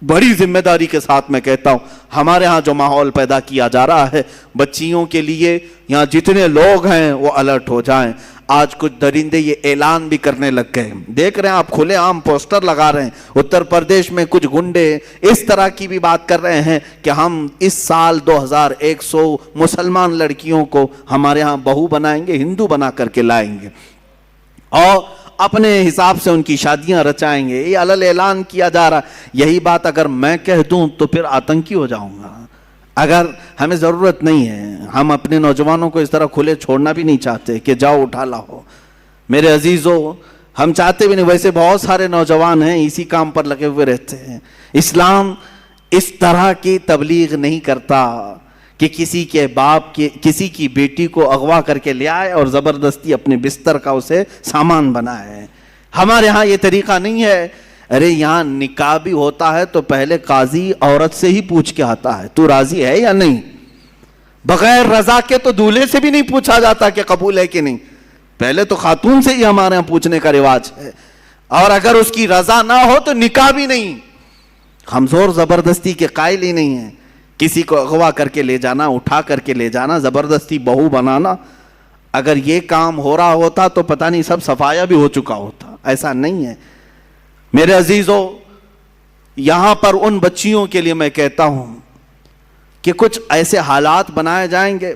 بڑی ذمہ داری کے ساتھ میں کہتا ہوں, ہمارے ہاں جو ماحول پیدا کیا جا رہا ہے بچیوں کے لیے, یہاں جتنے لوگ ہیں وہ الرٹ ہو جائیں. آج کچھ درندے یہ اعلان بھی کرنے لگ گئے, دیکھ رہے ہیں آپ, کھلے عام پوسٹر لگا رہے ہیں. اتر پردیش میں کچھ گنڈے اس طرح کی بھی بات کر رہے ہیں کہ ہم اس سال 2100 مسلمان لڑکیوں کو ہمارے ہاں بہو بنائیں گے, ہندو بنا کر کے لائیں گے, اور اپنے حساب سے ان کی شادیاں رچائیں گے. یہ علل اعلان کیا جا رہا ہے. یہی بات اگر میں کہہ دوں تو پھر آتنکی ہو جاؤں گا. اگر ہمیں ضرورت نہیں ہے, ہم اپنے نوجوانوں کو اس طرح کھلے چھوڑنا بھی نہیں چاہتے کہ جاؤ اٹھا لاؤ. میرے عزیزو, ہم چاہتے بھی نہیں, ویسے بہت سارے نوجوان ہیں اسی کام پر لگے ہوئے رہتے ہیں. اسلام اس طرح کی تبلیغ نہیں کرتا کہ کسی کے باپ کی کسی کی بیٹی کو اغوا کر کے لے آئے اور زبردستی اپنے بستر کا اسے سامان بنائے. ہمارے ہاں یہ طریقہ نہیں ہے. ارے یہاں نکاح بھی ہوتا ہے تو پہلے قاضی عورت سے ہی پوچھ کے آتا ہے, تو راضی ہے یا نہیں. بغیر رضا کے تو دولہے سے بھی نہیں پوچھا جاتا کہ قبول ہے کہ نہیں. پہلے تو خاتون سے ہی ہمارے یہاں پوچھنے کا رواج ہے, اور اگر اس کی رضا نہ ہو تو نکاح بھی نہیں. ہم زور زبردستی کے قائل ہی نہیں ہیں. کسی کو اغوا کر کے لے جانا, اٹھا کر کے لے جانا, زبردستی بہو بنانا, اگر یہ کام ہو رہا ہوتا تو پتہ نہیں سب صفایا بھی ہو چکا ہوتا. ایسا نہیں ہے. میرے عزیزو, یہاں پر ان بچیوں کے لیے میں کہتا ہوں کہ کچھ ایسے حالات بنائے جائیں گے,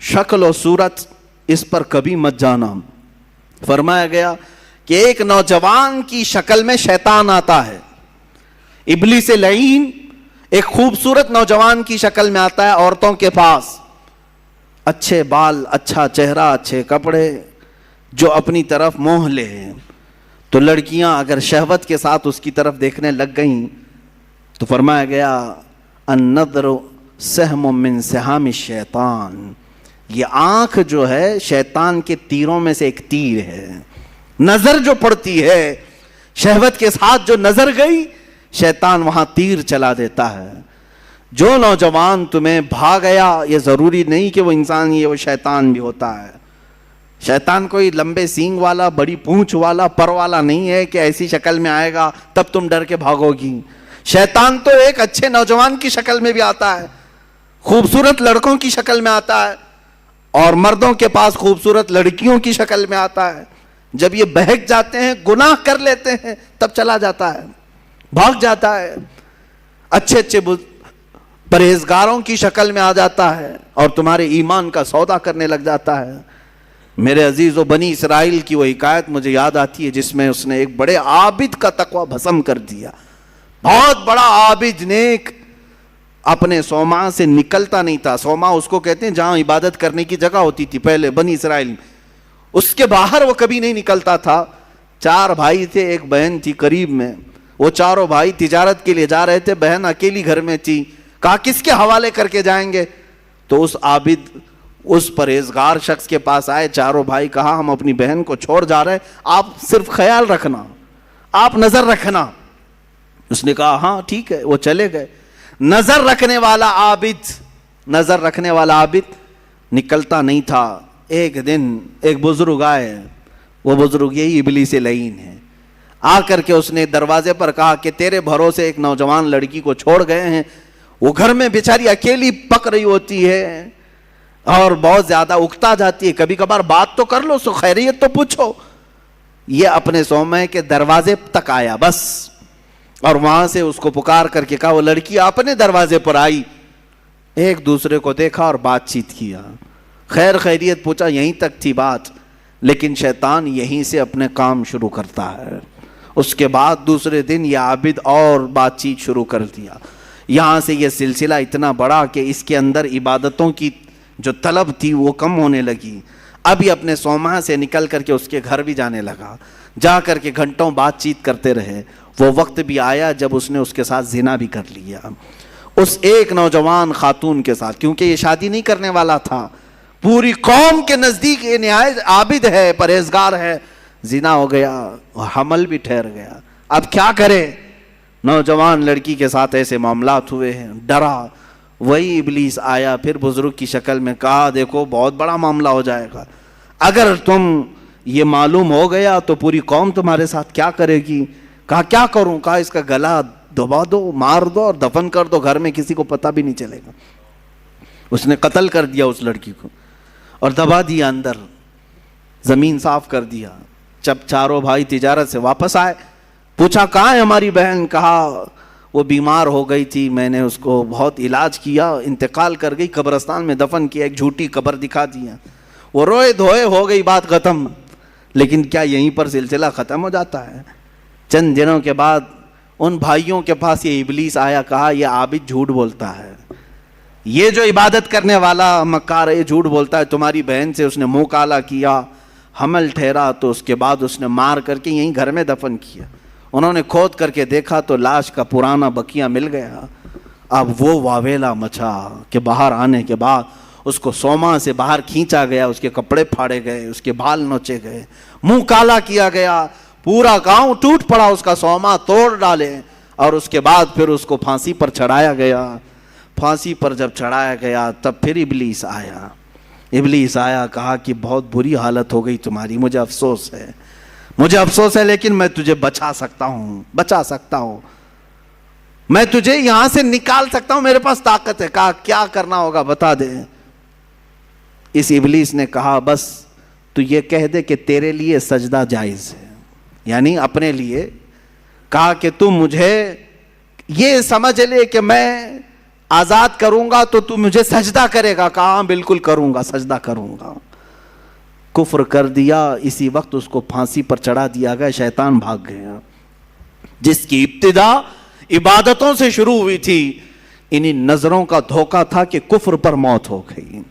شکل و صورت اس پر کبھی مت جانا. فرمایا گیا کہ ایک نوجوان کی شکل میں شیطان آتا ہے. ابلیس لعین ایک خوبصورت نوجوان کی شکل میں آتا ہے عورتوں کے پاس, اچھے بال, اچھا چہرہ, اچھے کپڑے, جو اپنی طرف موہ لے. تو لڑکیاں اگر شہوت کے ساتھ اس کی طرف دیکھنے لگ گئیں تو فرمایا گیا النظر سہم من سہام الشیطان, یہ آنکھ جو ہے شیطان کے تیروں میں سے ایک تیر ہے. نظر جو پڑتی ہے, شہوت کے ساتھ جو نظر گئی, شیطان وہاں تیر چلا دیتا ہے. جو نوجوان تمہیں بھاگ گیا, یہ ضروری نہیں کہ وہ انسان ہی ہے, وہ شیطان بھی ہوتا ہے. شیطان کوئی لمبے سینگ والا, بڑی پونچھ والا, پر والا نہیں ہے کہ ایسی شکل میں آئے گا تب تم ڈر کے بھاگو گی. شیطان تو ایک اچھے نوجوان کی شکل میں بھی آتا ہے, خوبصورت لڑکوں کی شکل میں آتا ہے, اور مردوں کے پاس خوبصورت لڑکیوں کی شکل میں آتا ہے. جب یہ بہک جاتے ہیں, گناہ کر لیتے ہیں, تب چلا جاتا ہے, بھاگ جاتا ہے, اچھے اچھے پرہیزگاروں کی شکل میں آ جاتا ہے اور تمہارے ایمان کا سودا کرنے لگ جاتا ہے. میرے عزیزو, بنی اسرائیل کی وہ حکایت مجھے یاد آتی ہے جس میں اس نے ایک بڑے عابد کا تقوی بھسم کر دیا. بہت بڑا عابد, نیک, اپنے صومعہ سے نکلتا نہیں تھا. صومعہ اس کو کہتے ہیں جہاں عبادت کرنے کی جگہ ہوتی تھی پہلے بنی اسرائیل میں, اس کے باہر وہ کبھی نہیں نکلتا تھا. 4 بھائی تھے, ایک بہن تھی قریب میں. وہ چاروں بھائی تجارت کے لیے جا رہے تھے, بہن اکیلی گھر میں تھی. کہا کس کے حوالے کر کے جائیں گے؟ تو اس عابد, اس پرہیزگار شخص کے پاس آئے چاروں بھائی. کہا ہم اپنی بہن کو چھوڑ جا رہے ہیں, آپ صرف خیال رکھنا, آپ نظر رکھنا. اس نے کہا ہاں ٹھیک ہے. وہ چلے گئے. نظر رکھنے والا عابد نکلتا نہیں تھا. ایک دن ایک بزرگ آئے, وہ بزرگ یہی ابلیس لعین ہے. آ کر کے اس نے دروازے پر کہا کہ تیرے بھروسے ایک نوجوان لڑکی کو چھوڑ گئے ہیں, وہ گھر میں بیچاری اکیلی پک رہی ہوتی ہے اور بہت زیادہ اکتا جاتی ہے, کبھی کبھار بات تو کر لو, سو خیریت تو پوچھو. یہ اپنے صومعے کے دروازے تک آیا بس, اور وہاں سے اس کو پکار کر کے کہا. وہ لڑکی اپنے دروازے پر آئی, ایک دوسرے کو دیکھا اور بات چیت کیا, خیر خیریت پوچھا, یہیں تک تھی بات. لیکن شیطان یہیں سے اپنے کام شروع کرتا ہے. اس کے بعد دوسرے دن یہ عابد اور بات چیت شروع کر دیا. یہاں سے یہ سلسلہ اتنا بڑا کہ اس کے اندر عبادتوں کی جو طلب تھی وہ کم ہونے لگی. اب یہ اپنے صومعہ سے نکل کر کے اس کے گھر بھی جانے لگا. جا کر کے گھنٹوں بات چیت کرتے رہے. وہ وقت بھی آیا جب اس نے اس کے ساتھ زنا بھی کر لیا, اس ایک نوجوان خاتون کے ساتھ, کیونکہ یہ شادی نہیں کرنے والا تھا. پوری قوم کے نزدیک یہ نہایت عابد ہے, پرہیزگار ہے, زنا ہو گیا, حمل بھی ٹھہر گیا. اب کیا کرے؟ نوجوان لڑکی کے ساتھ ایسے معاملات ہوئے ہیں, ڈرا. وہی ابلیس آیا پھر بزرگ کی شکل میں, کہا دیکھو بہت بڑا معاملہ ہو جائے گا, اگر تم یہ معلوم ہو گیا تو پوری قوم تمہارے ساتھ کیا کرے گی. کہا کیا کروں؟ کہا اس کا گلا دبا دو, مار دو اور دفن کر دو, گھر میں کسی کو پتہ بھی نہیں چلے گا. اس نے قتل کر دیا اس لڑکی کو اور دبا دیا اندر, زمین صاف کر دیا. جب چاروں بھائی تجارت سے واپس آئے, پوچھا کہاں ہے ہماری بہن؟ کہا وہ بیمار ہو گئی تھی, میں نے اس کو بہت علاج کیا, انتقال کر گئی, قبرستان میں دفن کیا, ایک جھوٹی قبر دکھا دیا. وہ روئے دھوئے, ہو گئی بات ختم. لیکن کیا یہیں پر سلسلہ ختم ہو جاتا ہے؟ چند دنوں کے بعد ان بھائیوں کے پاس یہ ابلیس آیا, کہا یہ عابد جھوٹ بولتا ہے, یہ جو عبادت کرنے والا مکار ہے جھوٹ بولتا ہے. تمہاری بہن سے اس نے منہ کالا کیا, حمل ٹھہرا, تو اس کے بعد اس نے مار کر کے یہیں گھر میں دفن کیا. انہوں نے کھود کر کے دیکھا تو لاش کا پرانا بقیہ مل گیا. اب وہ واویلا مچا کہ باہر آنے کے بعد اس کو سوما سے باہر کھینچا گیا, اس کے کپڑے پھاڑے گئے, اس کے بال نوچے گئے, منہ کالا کیا گیا, پورا گاؤں ٹوٹ پڑا, اس کا سوما توڑ ڈالے, اور اس کے بعد پھر اس کو پھانسی پر چڑھایا گیا. پھانسی پر جب چڑھایا گیا تب پھر ابلیس آیا. ابلیس آیا, کہا کہ بہت بری حالت ہو گئی تمہاری, مجھے افسوس ہے, مجھے افسوس ہے, لیکن میں تجھے بچا سکتا ہوں, میں تجھے یہاں سے نکال سکتا ہوں, میرے پاس طاقت ہے. کہا کیا کرنا ہوگا بتا دے. اس ابلیس نے کہا بس تو یہ کہہ دے کہ تیرے لیے سجدہ جائز ہے, یعنی اپنے لیے. کہا کہ تم مجھے یہ سمجھ لے کہ میں آزاد کروں گا تو تم مجھے سجدہ کرے گا. کہا بالکل کروں گا, سجدہ کروں گا. کفر کر دیا. اسی وقت اس کو پھانسی پر چڑھا دیا گیا. شیطان بھاگ گیا. جس کی ابتدا عبادتوں سے شروع ہوئی تھی, انہی نظروں کا دھوکہ تھا کہ کفر پر موت ہو گئی.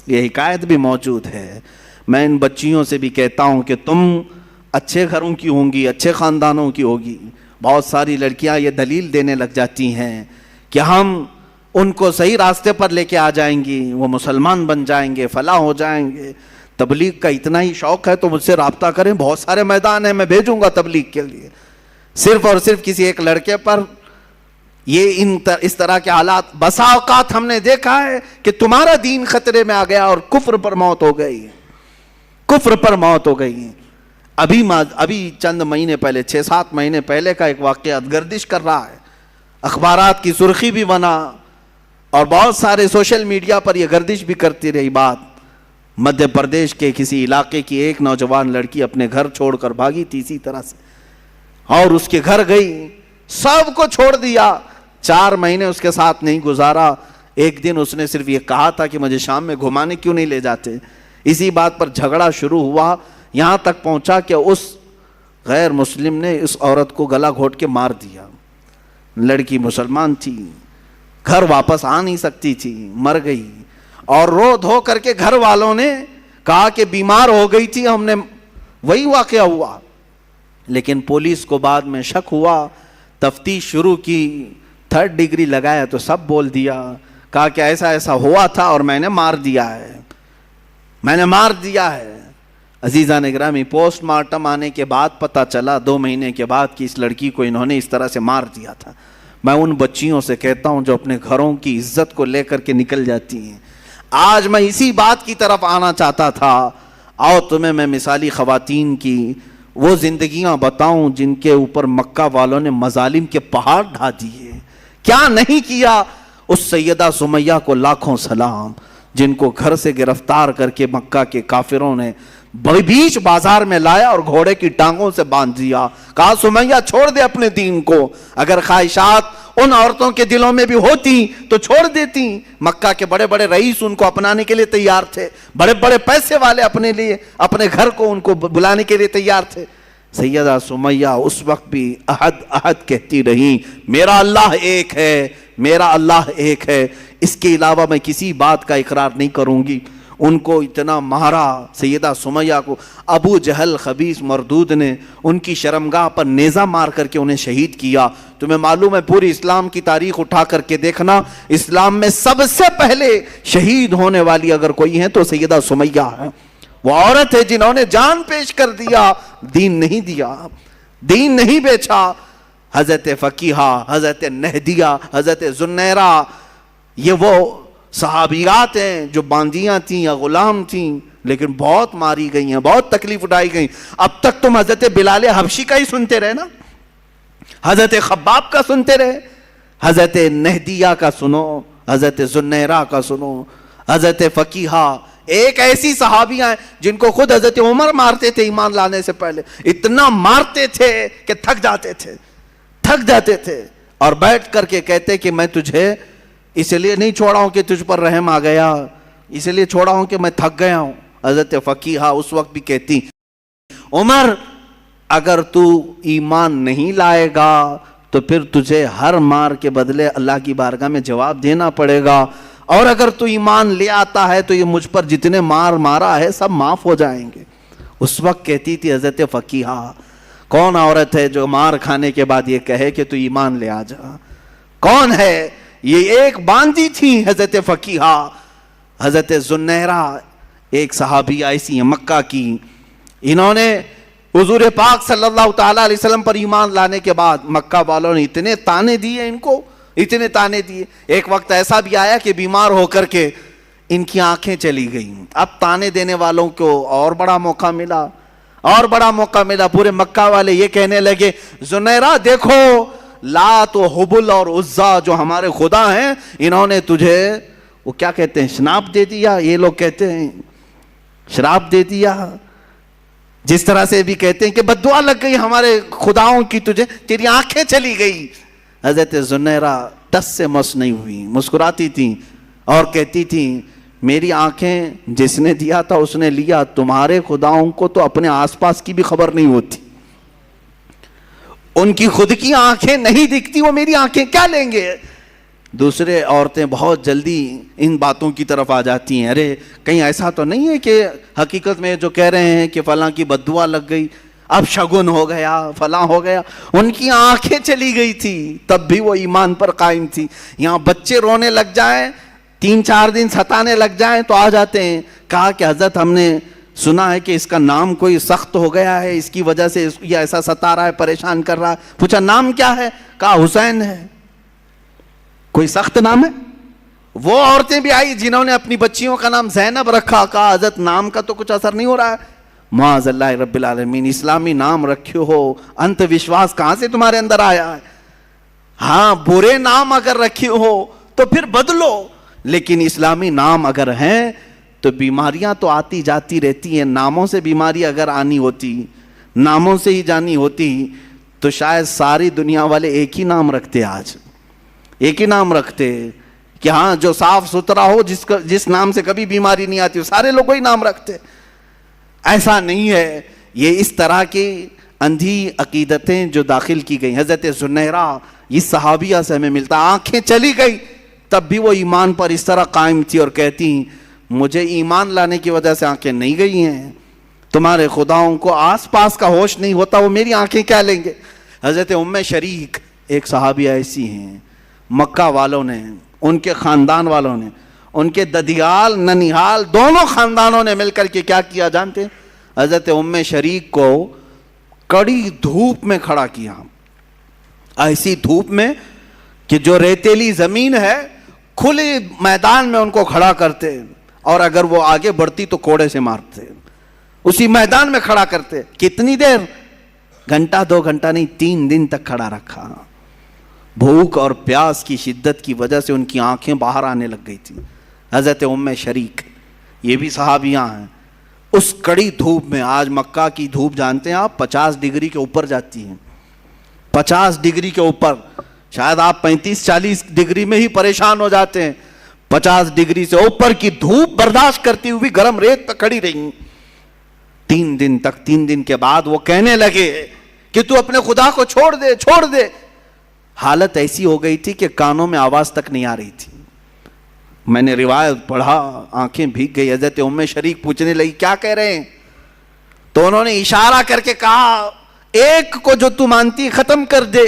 یہ حکایت بھی موجود ہے. میں ان بچیوں سے بھی کہتا ہوں کہ تم اچھے گھروں کی ہوں گی, اچھے خاندانوں کی ہوگی. بہت ساری لڑکیاں یہ دلیل دینے لگ جاتی ہیں کہ ہم ان کو صحیح راستے پر لے کے آ جائیں گی, وہ مسلمان بن جائیں گے, فلاح ہو جائیں گے. تبلیغ کا اتنا ہی شوق ہے تو مجھ سے رابطہ کریں, بہت سارے میدان ہیں, میں بھیجوں گا تبلیغ کے لیے. صرف اور صرف کسی ایک لڑکے پر یہ اس طرح کے حالات. بسا اوقات ہم نے دیکھا ہے کہ تمہارا دین خطرے میں آ گیا اور کفر پر موت ہو گئی, کفر پر موت ہو گئی. ابھی چند مہینے پہلے, 6-7 مہینے پہلے کا ایک واقعہ گردش کر رہا ہے, اخبارات کی سرخی بھی بنا اور بہت سارے سوشل میڈیا پر یہ گردش بھی کرتی رہی بات. مدھیہ پردیش کے کسی علاقے کی ایک نوجوان لڑکی اپنے گھر چھوڑ کر بھاگی تھی اسی طرح سے, اور اس کے گھر گئی, سب کو چھوڑ دیا, 4 مہینے اس کے ساتھ نہیں گزارا. ایک دن اس نے صرف یہ کہا تھا کہ مجھے شام میں گھمانے کیوں نہیں لے جاتے. اسی بات پر جھگڑا شروع ہوا, یہاں تک پہنچا کہ اس غیر مسلم نے اس عورت کو گلا گھونٹ کے مار دیا. لڑکی مسلمان تھی, گھر واپس آ نہیں سکتی تھی, مر گئی. اور رو دھو کر کے گھر والوں نے کہا کہ بیمار ہو گئی تھی, ہم نے وہی واقعہ ہوا. لیکن پولیس کو بعد میں شک ہوا, تفتیش شروع کی, 3rd ڈگری لگایا تو سب بول دیا. کہا کہ ایسا ایسا ہوا تھا اور میں نے مار دیا ہے, میں نے مار دیا ہے. عزیزان گرامی, پوسٹ مارٹم آنے کے بعد پتہ چلا 2 مہینے کے بعد کہ اس لڑکی کو انہوں نے اس طرح سے مار دیا تھا. میں ان بچیوں سے کہتا ہوں جو اپنے گھروں کی عزت کو لے کر کے نکل جاتی ہیں. آج میں اسی بات کی طرف آنا چاہتا تھا. آؤ تمہیں میں مثالی خواتین کی وہ زندگیاں بتاؤں جن کے اوپر مکہ والوں نے مظالم کے پہاڑ ڈھا دیے. کیا نہیں کیا. اس سیدہ سمیہ کو لاکھوں سلام, جن کو گھر سے گرفتار کر کے مکہ کے کافروں نے بیچ بازار میں لایا اور گھوڑے کی ٹانگوں سے باندھ دیا. کہا سمیہ چھوڑ دے اپنے دین کو. اگر خواہشات ان عورتوں کے دلوں میں بھی ہوتی تو چھوڑ دیتی. مکہ کے بڑے بڑے رئیس ان کو اپنانے کے لیے تیار تھے, بڑے بڑے پیسے والے اپنے لیے اپنے گھر کو ان کو بلانے کے لیے تیار تھے. سیدہ سمیہ اس وقت بھی احد احد کہتی رہی, میرا اللہ ایک ہے, میرا اللہ ایک ہے, اس کے علاوہ میں کسی بات کا اقرار نہیں کروں گی. ان کو اتنا مارا سیدہ سمیہ کو. ابو جہل خبیث مردود نے ان کی شرمگاہ پر نیزہ مار کر کے انہیں شہید کیا. تمہیں معلوم ہے پوری اسلام کی تاریخ اٹھا کر کے دیکھنا, اسلام میں سب سے پہلے شہید ہونے والی اگر کوئی ہے تو سیدہ سمیہ ہے. وہ عورت ہے جنہوں نے جان پیش کر دیا, دین نہیں دیا, دین نہیں بیچا. حضرت فقیہہ, حضرت نہدیہ, حضرت زنیرہ, یہ وہ صحابیات ہیں جو باندیاں تھیں یا غلام تھیں لیکن بہت ماری گئی ہیں, بہت تکلیف اٹھائی گئی. اب تک تم حضرت بلال حبشی کا ہی سنتے رہے نا, حضرت خباب کا سنتے رہے, حضرت نہدیہ کا سنو, حضرت زنیرہ کا سنو, حضرت فقیہہ. ایک ایسی صحابیاں ہیں جن کو خود حضرت عمر مارتے تھے ایمان لانے سے پہلے, اتنا مارتے تھے کہ تھک جاتے تھے اور بیٹھ کر کے کہتے کہ میں تجھے اس لیے نہیں چھوڑا ہوں کہ تجھ پر رحم آ گیا, اس لیے چھوڑا ہوں کہ میں تھک گیا ہوں. حضرت فقیہہ اس وقت بھی کہتی عمر اگر تو ایمان نہیں لائے گا تو پھر تجھے ہر مار کے بدلے اللہ کی بارگاہ میں جواب دینا پڑے گا, اور اگر تو ایمان لے آتا ہے تو یہ مجھ پر جتنے مار مارا ہے سب معاف ہو جائیں گے. اس وقت کہتی تھی حضرت فقیہہ, کون عورت ہے جو مار کھانے کے بعد یہ کہے کہ تو ایمان لے آ جا, کون ہے؟ یہ ایک باندی تھی حضرت فقیہہ. حضرت زنیرہ ایک صحابی ایسی ہیں مکہ کی, انہوں نے حضور پاک صلی اللہ تعالیٰ علیہ وسلم پر ایمان لانے کے بعد مکہ والوں نے اتنے تانے دیے ان کو, اتنے تانے دیے. ایک وقت ایسا بھی آیا کہ بیمار ہو کر کے ان کی آنکھیں چلی گئیں. اب تانے دینے والوں کو اور بڑا موقع ملا, پورے مکہ والے یہ کہنے لگے زنیرہ دیکھو لات و حبل اور عزا جو ہمارے خدا ہیں انہوں نے تجھے وہ کیا کہتے ہیں شناپ دے دیا, یہ لوگ کہتے ہیں شراب دے دیا, جس طرح سے بھی کہتے ہیں کہ بددعا لگ گئی ہمارے خداؤں کی تجھے, تیری آنکھیں چلی گئی. حضرت زنیرہ ٹس سے مس نہیں ہوئی, مسکراتی تھیں اور کہتی تھیں میری آنکھیں جس نے دیا تھا اس نے لیا, تمہارے خداؤں کو تو اپنے آس پاس کی بھی خبر نہیں ہوتی, ان کی خود کی آنکھیں نہیں دکھتی, وہ میری آنکھیں کیا لیں گے. دوسرے عورتیں بہت جلدی ان باتوں کی طرف آ جاتی ہیں, ارے کہیں ایسا تو نہیں ہے کہ حقیقت میں جو کہہ رہے ہیں کہ فلاں کی بددعا لگ گئی, اب شگن ہو گیا, فلاں ہو گیا. ان کی آنکھیں چلی گئی تھی تب بھی وہ ایمان پر قائم تھی. یہاں بچے رونے لگ جائیں, 3-4 دن ستانے لگ جائیں تو آ جاتے ہیں, کہا کہ حضرت ہم نے سنا ہے کہ اس کا نام کوئی سخت ہو گیا ہے, اس کی وجہ سے یہ ایسا ستا رہا ہے, پریشان کر رہا ہے. پوچھا نام کیا ہے؟ کہا حسین ہے. کوئی سخت نام ہے؟ وہ عورتیں بھی آئی جنہوں نے اپنی بچیوں کا نام زینب رکھا, کہا حضرت نام کا تو کچھ اثر نہیں ہو رہا ہے. معاذ اللہ رب العالمین, اسلامی نام رکھے ہو, انت وشواس کہاں سے تمہارے اندر آیا ہے؟ ہاں برے نام اگر رکھے ہو تو پھر بدلو, لیکن اسلامی نام اگر ہیں تو بیماریاں تو آتی جاتی رہتی ہیں. ناموں سے بیماری اگر آنی ہوتی, ناموں سے ہی جانی ہوتی تو شاید ساری دنیا والے ایک ہی نام رکھتے, آج ایک ہی نام رکھتے کہ ہاں جو صاف ستھرا ہو, جس نام سے کبھی بیماری نہیں آتی, سارے لوگ وہی نام رکھتے. ایسا نہیں ہے. یہ اس طرح کی اندھی عقیدتیں جو داخل کی گئی. حضرت زنیرہ اس صحابیہ سے ہمیں ملتا, آنکھیں چلی گئی تب بھی وہ ایمان پر اس طرح قائم تھی اور کہتی مجھے ایمان لانے کی وجہ سے آنکھیں نہیں گئی ہیں, تمہارے خداؤں کو آس پاس کا ہوش نہیں ہوتا, وہ میری آنکھیں کیا لیں گے. حضرت ام شریک ایک صحابیہ ایسی ہیں, مکہ والوں نے, ان کے خاندان والوں نے, ان کے ددیال ننیحال دونوں خاندانوں نے مل کر کے کیا کیا جانتے؟ حضرت ام شریک کو کڑی دھوپ میں کھڑا کیا, ایسی دھوپ میں کہ جو ریتیلی زمین ہے کھلے میدان میں ان کو کھڑا کرتے, اور اگر وہ آگے بڑھتی تو کوڑے سے مارتے, اسی میدان میں کھڑا کرتے. کتنی دیر؟ گھنٹہ 2 گھنٹہ نہیں, 3 دن تک کھڑا رکھا. بھوک اور پیاس کی شدت کی وجہ سے ان کی آنکھیں باہر آنے لگ گئی تھی. حضرت ام شریک یہ بھی صحابیاں ہیں. اس کڑی دھوپ میں, آج مکہ کی دھوپ جانتے ہیں آپ 50 ڈگری کے اوپر جاتی ہیں, 50 ڈگری کے اوپر, شاید آپ 35-40 ڈگری میں ہی پریشان ہو جاتے ہیں. 50 ڈگری سے اوپر کی دھوپ برداشت کرتی ہوئی گرم ریت پہ کھڑی رہی 3 دن تک. 3 دن کے بعد وہ کہنے لگے کہ تو اپنے خدا کو چھوڑ دے, چھوڑ دے. حالت ایسی ہو گئی تھی کہ کانوں میں آواز تک نہیں آ رہی تھی. میں نے روایت پڑھا, آنکھیں بھیگ گئی. حضرت ام شریک پوچھنے لگی کیا کہہ رہے ہیں؟ تو انہوں نے اشارہ کر کے کہا ایک کو جو تو مانتی ختم کر دے.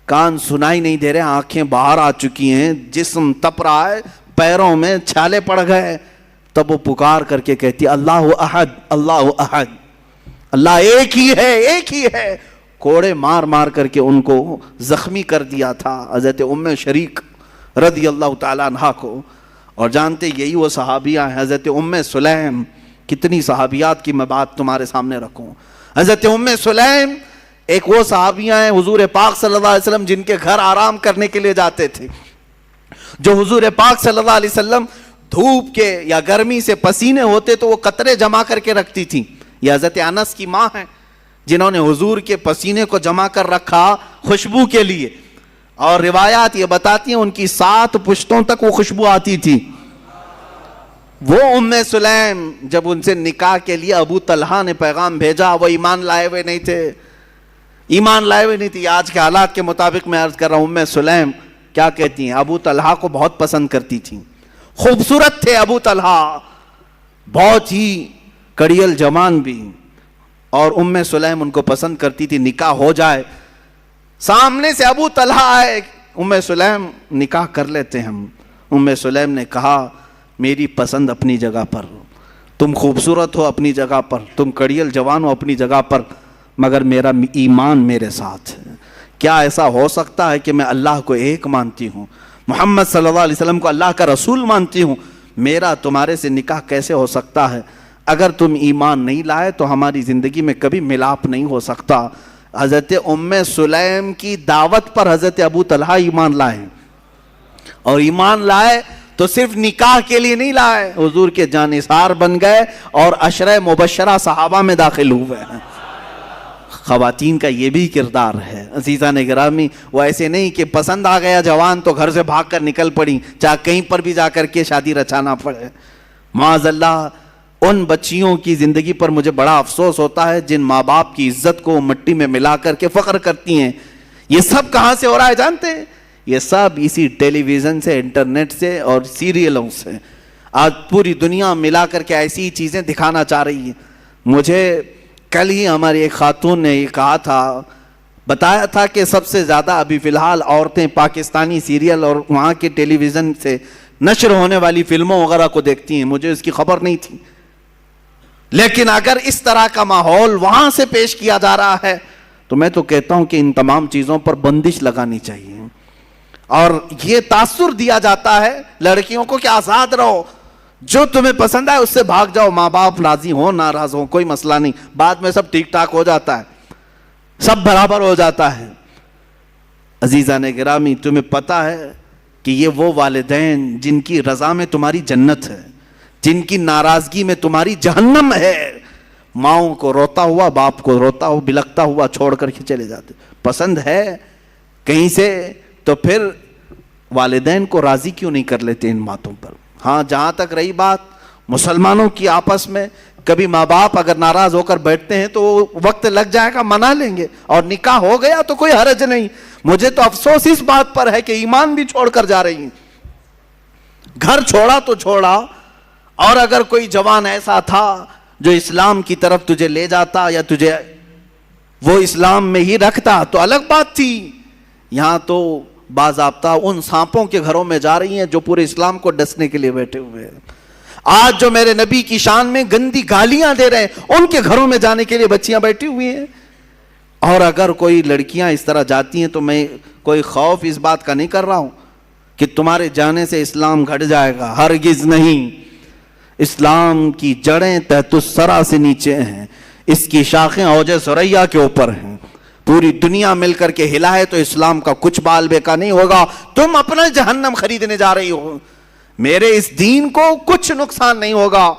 کان سنائی نہیں دے رہے, آنکھیں باہر آ چکی ہیں, جسم تپ رہا ہے, پیروں میں چھالے پڑ گئے. تب وہ پکار کر کے کہتی اللہ احد اللہ احد, اللہ ایک ہی ہے ایک ہی ہے. کوڑے مار مار کر کے ان کو زخمی کر دیا تھا حضرت ام شریک رضی اللہ تعالیٰ عنہ کو. اور جانتے یہی وہ صحابیہ ہیں. حضرت ام سلیم, کتنی صحابیات کی میں بات تمہارے سامنے رکھوں. حضرت ام سلیم ایک وہ صحابیہ ہیں حضور پاک صلی اللہ علیہ وسلم جن کے گھر آرام کرنے کے لیے جاتے تھے, جو حضور پاک صلی اللہ علیہ وسلم دھوپ کے یا گرمی سے پسینے ہوتے تو وہ قطرے جمع کر کے رکھتی تھیں. یہ حضرت انس کی ماں ہیں جنہوں نے حضور کے پسینے کو جمع کر رکھا خوشبو کے لیے. اور روایات یہ بتاتی ہیں ان کی 7 پشتوں تک وہ خوشبو آتی تھی. وہ ام سلیم جب ان سے نکاح کے لیے ابو طلحہ نے پیغام بھیجا, وہ ایمان لائے ہوئے نہیں تھے, ایمان لائے ہوئے نہیں تھی. آج کے حالات کے مطابق میں عرض کر رہا ہوں, ام سلیم کیا کہتی ہیں, ابو طلحہ کو بہت پسند کرتی تھیں. خوبصورت تھے ابو طلحہ, بہت ہی کڑیل جوان بھی, اور ام سلیم ان کو پسند کرتی تھی. نکاح ہو جائے, سامنے سے ابو طلحہ آئے, ام سلیم نکاح کر لیتے ہم. ام سلیم نے کہا میری پسند اپنی جگہ پر, تم خوبصورت ہو اپنی جگہ پر, تم کڑیل جوان ہو اپنی جگہ پر, مگر میرا ایمان میرے ساتھ ہے. کیا ایسا ہو سکتا ہے کہ میں اللہ کو ایک مانتی ہوں, محمد صلی اللہ علیہ وسلم کو اللہ کا رسول مانتی ہوں, میرا تمہارے سے نکاح کیسے ہو سکتا ہے؟ اگر تم ایمان نہیں لائے تو ہماری زندگی میں کبھی ملاپ نہیں ہو سکتا. حضرت ام سلیم کی دعوت پر حضرت ابو طلحہ ایمان لائے, اور ایمان لائے تو صرف نکاح کے لیے نہیں لائے, حضور کے جانثار بن گئے اور عشرہ مبشرہ صحابہ میں داخل ہوئے ہیں. خواتین کا یہ بھی کردار ہے عزیزان گرامی. وہ ایسے نہیں کہ پسند آ گیا جوان تو گھر سے بھاگ کر نکل پڑی, چاہے کہیں پر بھی جا کر کے شادی رچانا پڑے. معاذ اللہ, ان بچیوں کی زندگی پر مجھے بڑا افسوس ہوتا ہے جن ماں باپ کی عزت کو مٹی میں ملا کر کے فخر کرتی ہیں. یہ سب کہاں سے ہو رہا ہے جانتے ہیں؟ یہ سب اسی ٹیلی ویژن سے, انٹرنیٹ سے اور سیریلوں سے. آج پوری دنیا ملا کر کے ایسی چیزیں دکھانا چاہ رہی ہے. مجھے کل ہی ہماری ایک خاتون نے یہ کہا تھا, بتایا تھا کہ سب سے زیادہ ابھی فی الحال عورتیں پاکستانی سیریل اور وہاں کے ٹیلی ویژن سے نشر ہونے والی فلموں وغیرہ کو دیکھتی ہیں. مجھے اس کی خبر نہیں تھی, لیکن اگر اس طرح کا ماحول وہاں سے پیش کیا جا رہا ہے تو میں تو کہتا ہوں کہ ان تمام چیزوں پر بندش لگانی چاہیے. اور یہ تاثر دیا جاتا ہے لڑکیوں کو کہ آزاد رہو, جو تمہیں پسند ہے اس سے بھاگ جاؤ, ماں باپ راضی ہو ناراض ہو کوئی مسئلہ نہیں, بعد میں سب ٹھیک ٹھاک ہو جاتا ہے, سب برابر ہو جاتا ہے. عزیزان گرامی, تمہیں پتا ہے کہ یہ وہ والدین جن کی رضا میں تمہاری جنت ہے, جن کی ناراضگی میں تمہاری جہنم ہے. ماؤں کو روتا ہوا, باپ کو روتا ہوا, بلکتا ہوا چھوڑ کر کے چلے جاتے. پسند ہے کہیں سے تو پھر والدین کو راضی کیوں نہیں کر لیتے ان باتوں پر. ہاں, جہاں تک رہی بات مسلمانوں کی آپس میں, کبھی ماں باپ اگر ناراض ہو کر بیٹھتے ہیں تو وقت لگ جائے گا, منا لیں گے, اور نکاح ہو گیا تو کوئی حرج نہیں. مجھے تو افسوس اس بات پر ہے کہ ایمان بھی چھوڑ کر جا رہی ہیں. گھر چھوڑا تو چھوڑا, اور اگر کوئی جوان ایسا تھا جو اسلام کی طرف تجھے لے جاتا یا تجھے وہ اسلام میں ہی رکھتا تو الگ بات تھی. یہاں تو باضابطہ ان سانپوں کے گھروں میں جا رہی ہیں جو پورے اسلام کو ڈسنے کے لیے بیٹھے ہوئے ہیں. آج جو میرے نبی کی شان میں گندی گالیاں دے رہے ہیں ان کے گھروں میں جانے کے لیے بچیاں بیٹھی ہوئی ہیں. اور اگر کوئی لڑکیاں اس طرح جاتی ہیں تو میں کوئی خوف اس بات کا نہیں کر رہا ہوں کہ تمہارے جانے سے اسلام گھٹ جائے گا, ہرگز نہیں. اسلام کی جڑیں تحت الثری سے نیچے ہیں, اس کی شاخیں اوج ثریا کے اوپر ہیں. پوری دنیا مل کر کے ہلائے تو اسلام کا کچھ بال بیکا نہیں ہوگا. تم اپنا جہنم خریدنے جا رہی ہو, میرے اس دین کو کچھ نقصان نہیں ہوگا.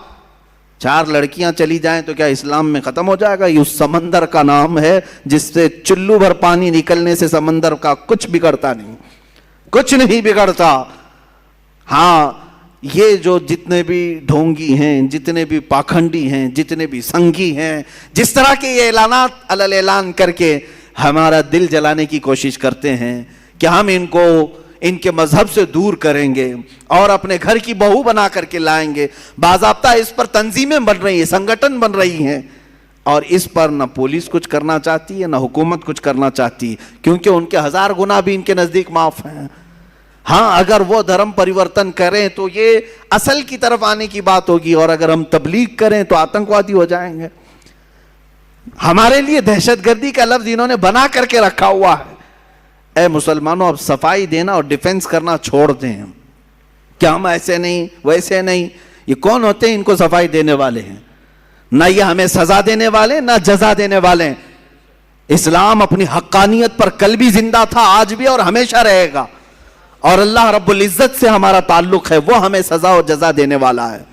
4 لڑکیاں چلی جائیں تو کیا اسلام میں ختم ہو جائے گا؟ یہ اس سمندر کا نام ہے جس سے چلو بھر پانی نکلنے سے سمندر کا کچھ بگڑتا نہیں, کچھ نہیں بگڑتا. ہاں, یہ جو جتنے بھی ڈھونگی ہیں, جتنے بھی پاکھنڈی ہیں, جتنے بھی سنگی ہیں, جس طرح کے یہ اعلانات علل اعلان کر کے ہمارا دل جلانے کی کوشش کرتے ہیں کہ ہم ان کو ان کے مذہب سے دور کریں گے اور اپنے گھر کی بہو بنا کر کے لائیں گے. باضابطہ اس پر تنظیمیں بن رہی ہیں, سنگٹن بن رہی ہیں, اور اس پر نہ پولیس کچھ کرنا چاہتی ہے نہ حکومت کچھ کرنا چاہتی ہے, کیونکہ ان کے 1000 گناہ بھی ان کے نزدیک معاف ہیں. ہاں اگر وہ دھرم پریورتن کریں تو یہ اصل کی طرف آنے کی بات ہوگی, اور اگر ہم تبلیغ کریں تو آتنکوادی ہو جائیں گے. ہمارے لیے دہشت گردی کا لفظ انہوں نے بنا کر کے رکھا ہوا ہے. اے مسلمانوں, اب صفائی دینا اور ڈیفنس کرنا چھوڑ دیں. کیا ہم ایسے نہیں ویسے نہیں؟ یہ کون ہوتے ہیں ان کو صفائی دینے والے ہیں؟ نہ یہ ہمیں سزا دینے والے نہ جزا دینے والے ہیں. اسلام اپنی حقانیت پر کل بھی زندہ تھا, آج بھی, اور ہمیشہ رہے گا, اور اللہ رب العزت سے ہمارا تعلق ہے, وہ ہمیں سزا اور جزا دینے والا ہے.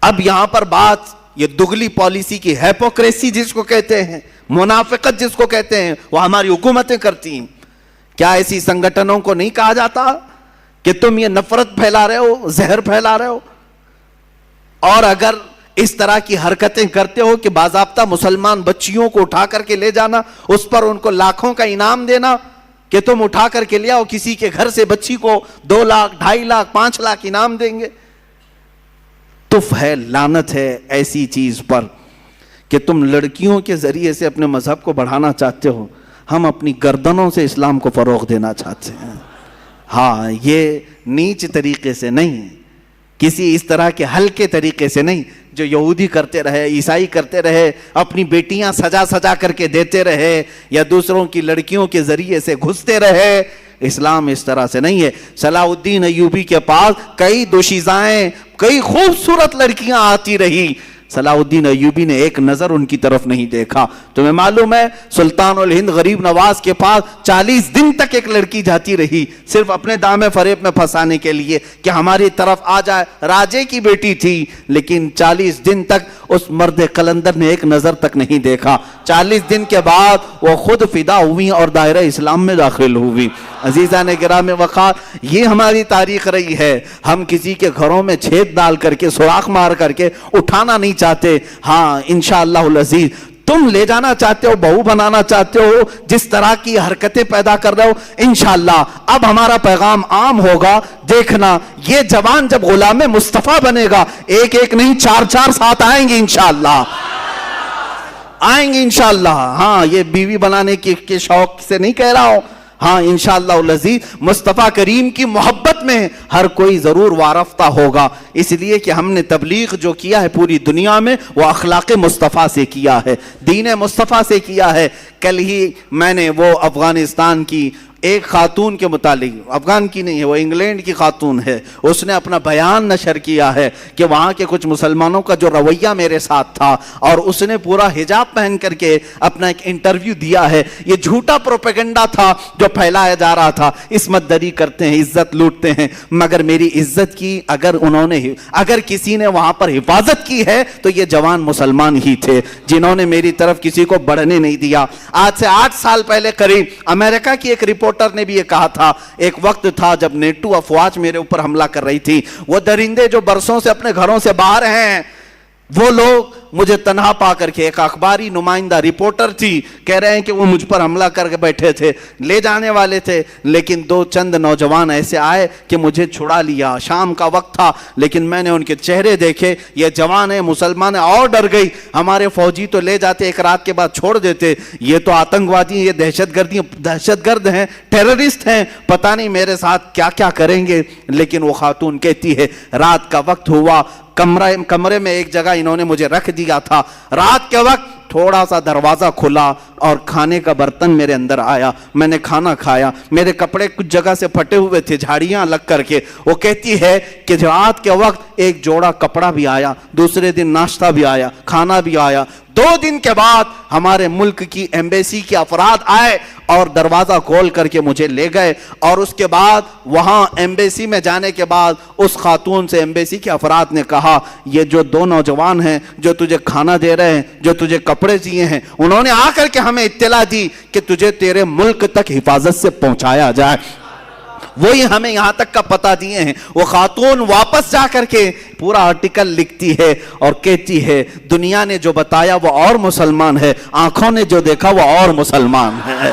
اب یہاں پر بات یہ دگلی پالیسی کی, ہیپوکریسی جس کو کہتے ہیں, منافقت جس کو کہتے ہیں, وہ ہماری حکومتیں کرتی ہیں. کیا ایسی سنگٹنوں کو نہیں کہا جاتا کہ تم یہ نفرت پھیلا رہے ہو, زہر پھیلا رہے ہو؟ اور اگر اس طرح کی حرکتیں کرتے ہو کہ باضابطہ مسلمان بچیوں کو اٹھا کر کے لے جانا, اس پر ان کو لاکھوں کا انعام دینا کہ تم اٹھا کر کے لے آؤ, کسی کے گھر سے بچی کو 2 لاکھ 2.5 لاکھ 5 لاکھ انعام دیں گے. تف ہے, لعنت ہے ایسی چیز پر کہ تم لڑکیوں کے ذریعے سے اپنے مذہب کو بڑھانا چاہتے ہو. ہم اپنی گردنوں سے اسلام کو فروغ دینا چاہتے ہیں. ہاں, یہ نیچ طریقے سے نہیں, کسی اس طرح کے ہلکے طریقے سے نہیں جو یہودی کرتے رہے, عیسائی کرتے رہے, اپنی بیٹیاں سجا سجا کر کے دیتے رہے, یا دوسروں کی لڑکیوں کے ذریعے سے گھستے رہے. اسلام اس طرح سے نہیں ہے. صلاح الدین ایوبی کے پاس کئی دوشیزائیں, کئی خوبصورت لڑکیاں آتی رہی, صلاح الدین ایوبی نے ایک نظر ان کی طرف نہیں دیکھا. تمہیں معلوم ہے سلطان الہند غریب نواز کے پاس 40 دن تک ایک لڑکی جاتی رہی, صرف اپنے دامے فریب میں پھنسانے کے لیے کہ ہماری طرف آ جائے. راجے کی بیٹی تھی, لیکن 40 دن تک اس مرد قلندر نے ایک نظر تک نہیں دیکھا. 40 دن کے بعد وہ خود فدا ہوئی اور دائرہ اسلام میں داخل ہوئی. عزیزان گرامی وقار, یہ ہماری تاریخ رہی ہے. ہم کسی کے گھروں میں چھید ڈال کر کے, سوراخ مار کر کے اٹھانا نہیں چاہتے. ہاں انشاءاللہ العزیز تم لے جانا چاہتے ہو, بہو بنانا چاہتے ہو, جس طرح کی حرکتیں پیدا کر رہے ہو, انشاءاللہ اب ہمارا پیغام عام ہوگا. دیکھنا یہ جوان جب غلام مصطفیٰ بنے گا, ایک ایک نہیں 4 ساتھ آئیں گے انشاءاللہ, آئیں گے انشاءاللہ. ہاں, یہ بیوی بنانے کے شوق سے نہیں کہہ رہا ہوں. ہاں انشاءاللہ العزیز مصطفیٰ کریم کی محبت میں ہر کوئی ضرور وارفتہ ہوگا, اس لیے کہ ہم نے تبلیغ جو کیا ہے پوری دنیا میں وہ اخلاق مصطفیٰ سے کیا ہے, دین مصطفیٰ سے کیا ہے. کل ہی میں نے وہ افغانستان کی ایک خاتون کے متعلق, افغان کی نہیں ہے وہ انگلینڈ کی خاتون ہے, اس نے اپنا بیان نشر کیا ہے کہ وہاں کے کچھ مسلمانوں کا جو رویہ میرے ساتھ تھا, اور اس نے پورا حجاب پہن کر کے اپنا ایک انٹرویو دیا ہے. یہ جھوٹا پروپیگنڈا تھا جو پھیلایا جا رہا تھا, عصمت دری کرتے ہیں, عزت لوٹتے ہیں, مگر میری عزت کی اگر کسی نے وہاں پر حفاظت کی ہے تو یہ جوان مسلمان ہی تھے جنہوں نے میری طرف کسی کو بڑھنے نہیں دیا. آج سے 8 سال پہلے قریب امریکہ کی ایک رپورٹر نے بھی یہ کہا تھا, ایک وقت تھا جب نیٹو افواج میرے اوپر حملہ کر رہی تھی, وہ درندے جو برسوں سے اپنے گھروں سے باہر ہیں, وہ لوگ مجھے تنہا پا کر کے, ایک اخباری نمائندہ رپورٹر تھی, کہہ رہے ہیں کہ وہ مجھ پر حملہ کر کے بیٹھے تھے, لے جانے والے تھے, لیکن 2 چند نوجوان ایسے آئے کہ مجھے چھڑا لیا. شام کا وقت تھا, لیکن میں نے ان کے چہرے دیکھے, یہ جوان ہیں, مسلمان ہیں, اور ڈر گئی. ہمارے فوجی تو لے جاتے, ایک رات کے بعد چھوڑ دیتے, یہ تو آتنکوادی ہیں, یہ دہشت گرد ہیں, ٹیررسٹ ہیں, پتہ نہیں میرے ساتھ کیا کیا کریں گے. لیکن وہ خاتون کہتی ہے رات کا وقت ہوا, کمرے میں ایک جگہ انہوں نے مجھے رکھ دیا تھا, رات کے وقت تھوڑا سا دروازہ کھلا اور کھانے کا برتن میرے اندر آیا, میں نے کھانا کھایا, میرے کپڑے کچھ جگہ سے پھٹے ہوئے تھے, جھاڑیاں لگ کر کے. وہ کہتی ہے کہ رات کے وقت ایک جوڑا کپڑا بھی آیا, دوسرے دن ناشتہ بھی آیا, کھانا بھی آیا. 2 دن کے بعد ہمارے ملک کی ایمبیسی کے افراد آئے اور دروازہ کھول کر کے مجھے لے گئے, اور اس کے بعد وہاں ایمبیسی میں جانے کے بعد اس خاتون سے ایمبیسی کے افراد نے کہا, یہ جو 2 نوجوان ہیں جو تجھے کھانا دے رہے ہیں, جو تجھے کپڑے دیے ہیں, انہوں نے آ کر کے ہمیں اطلاع دی کہ تجھے تیرے ملک تک حفاظت سے پہنچایا جائے. وہی ہمیں یہاں تک کا پتہ دیے ہیں. وہ خاتون واپس جا کر کے پورا آرٹیکل لکھتی ہے اور کہتی ہے دنیا نے جو بتایا وہ اور مسلمان ہے, آنکھوں نے جو دیکھا وہ اور مسلمان ہے.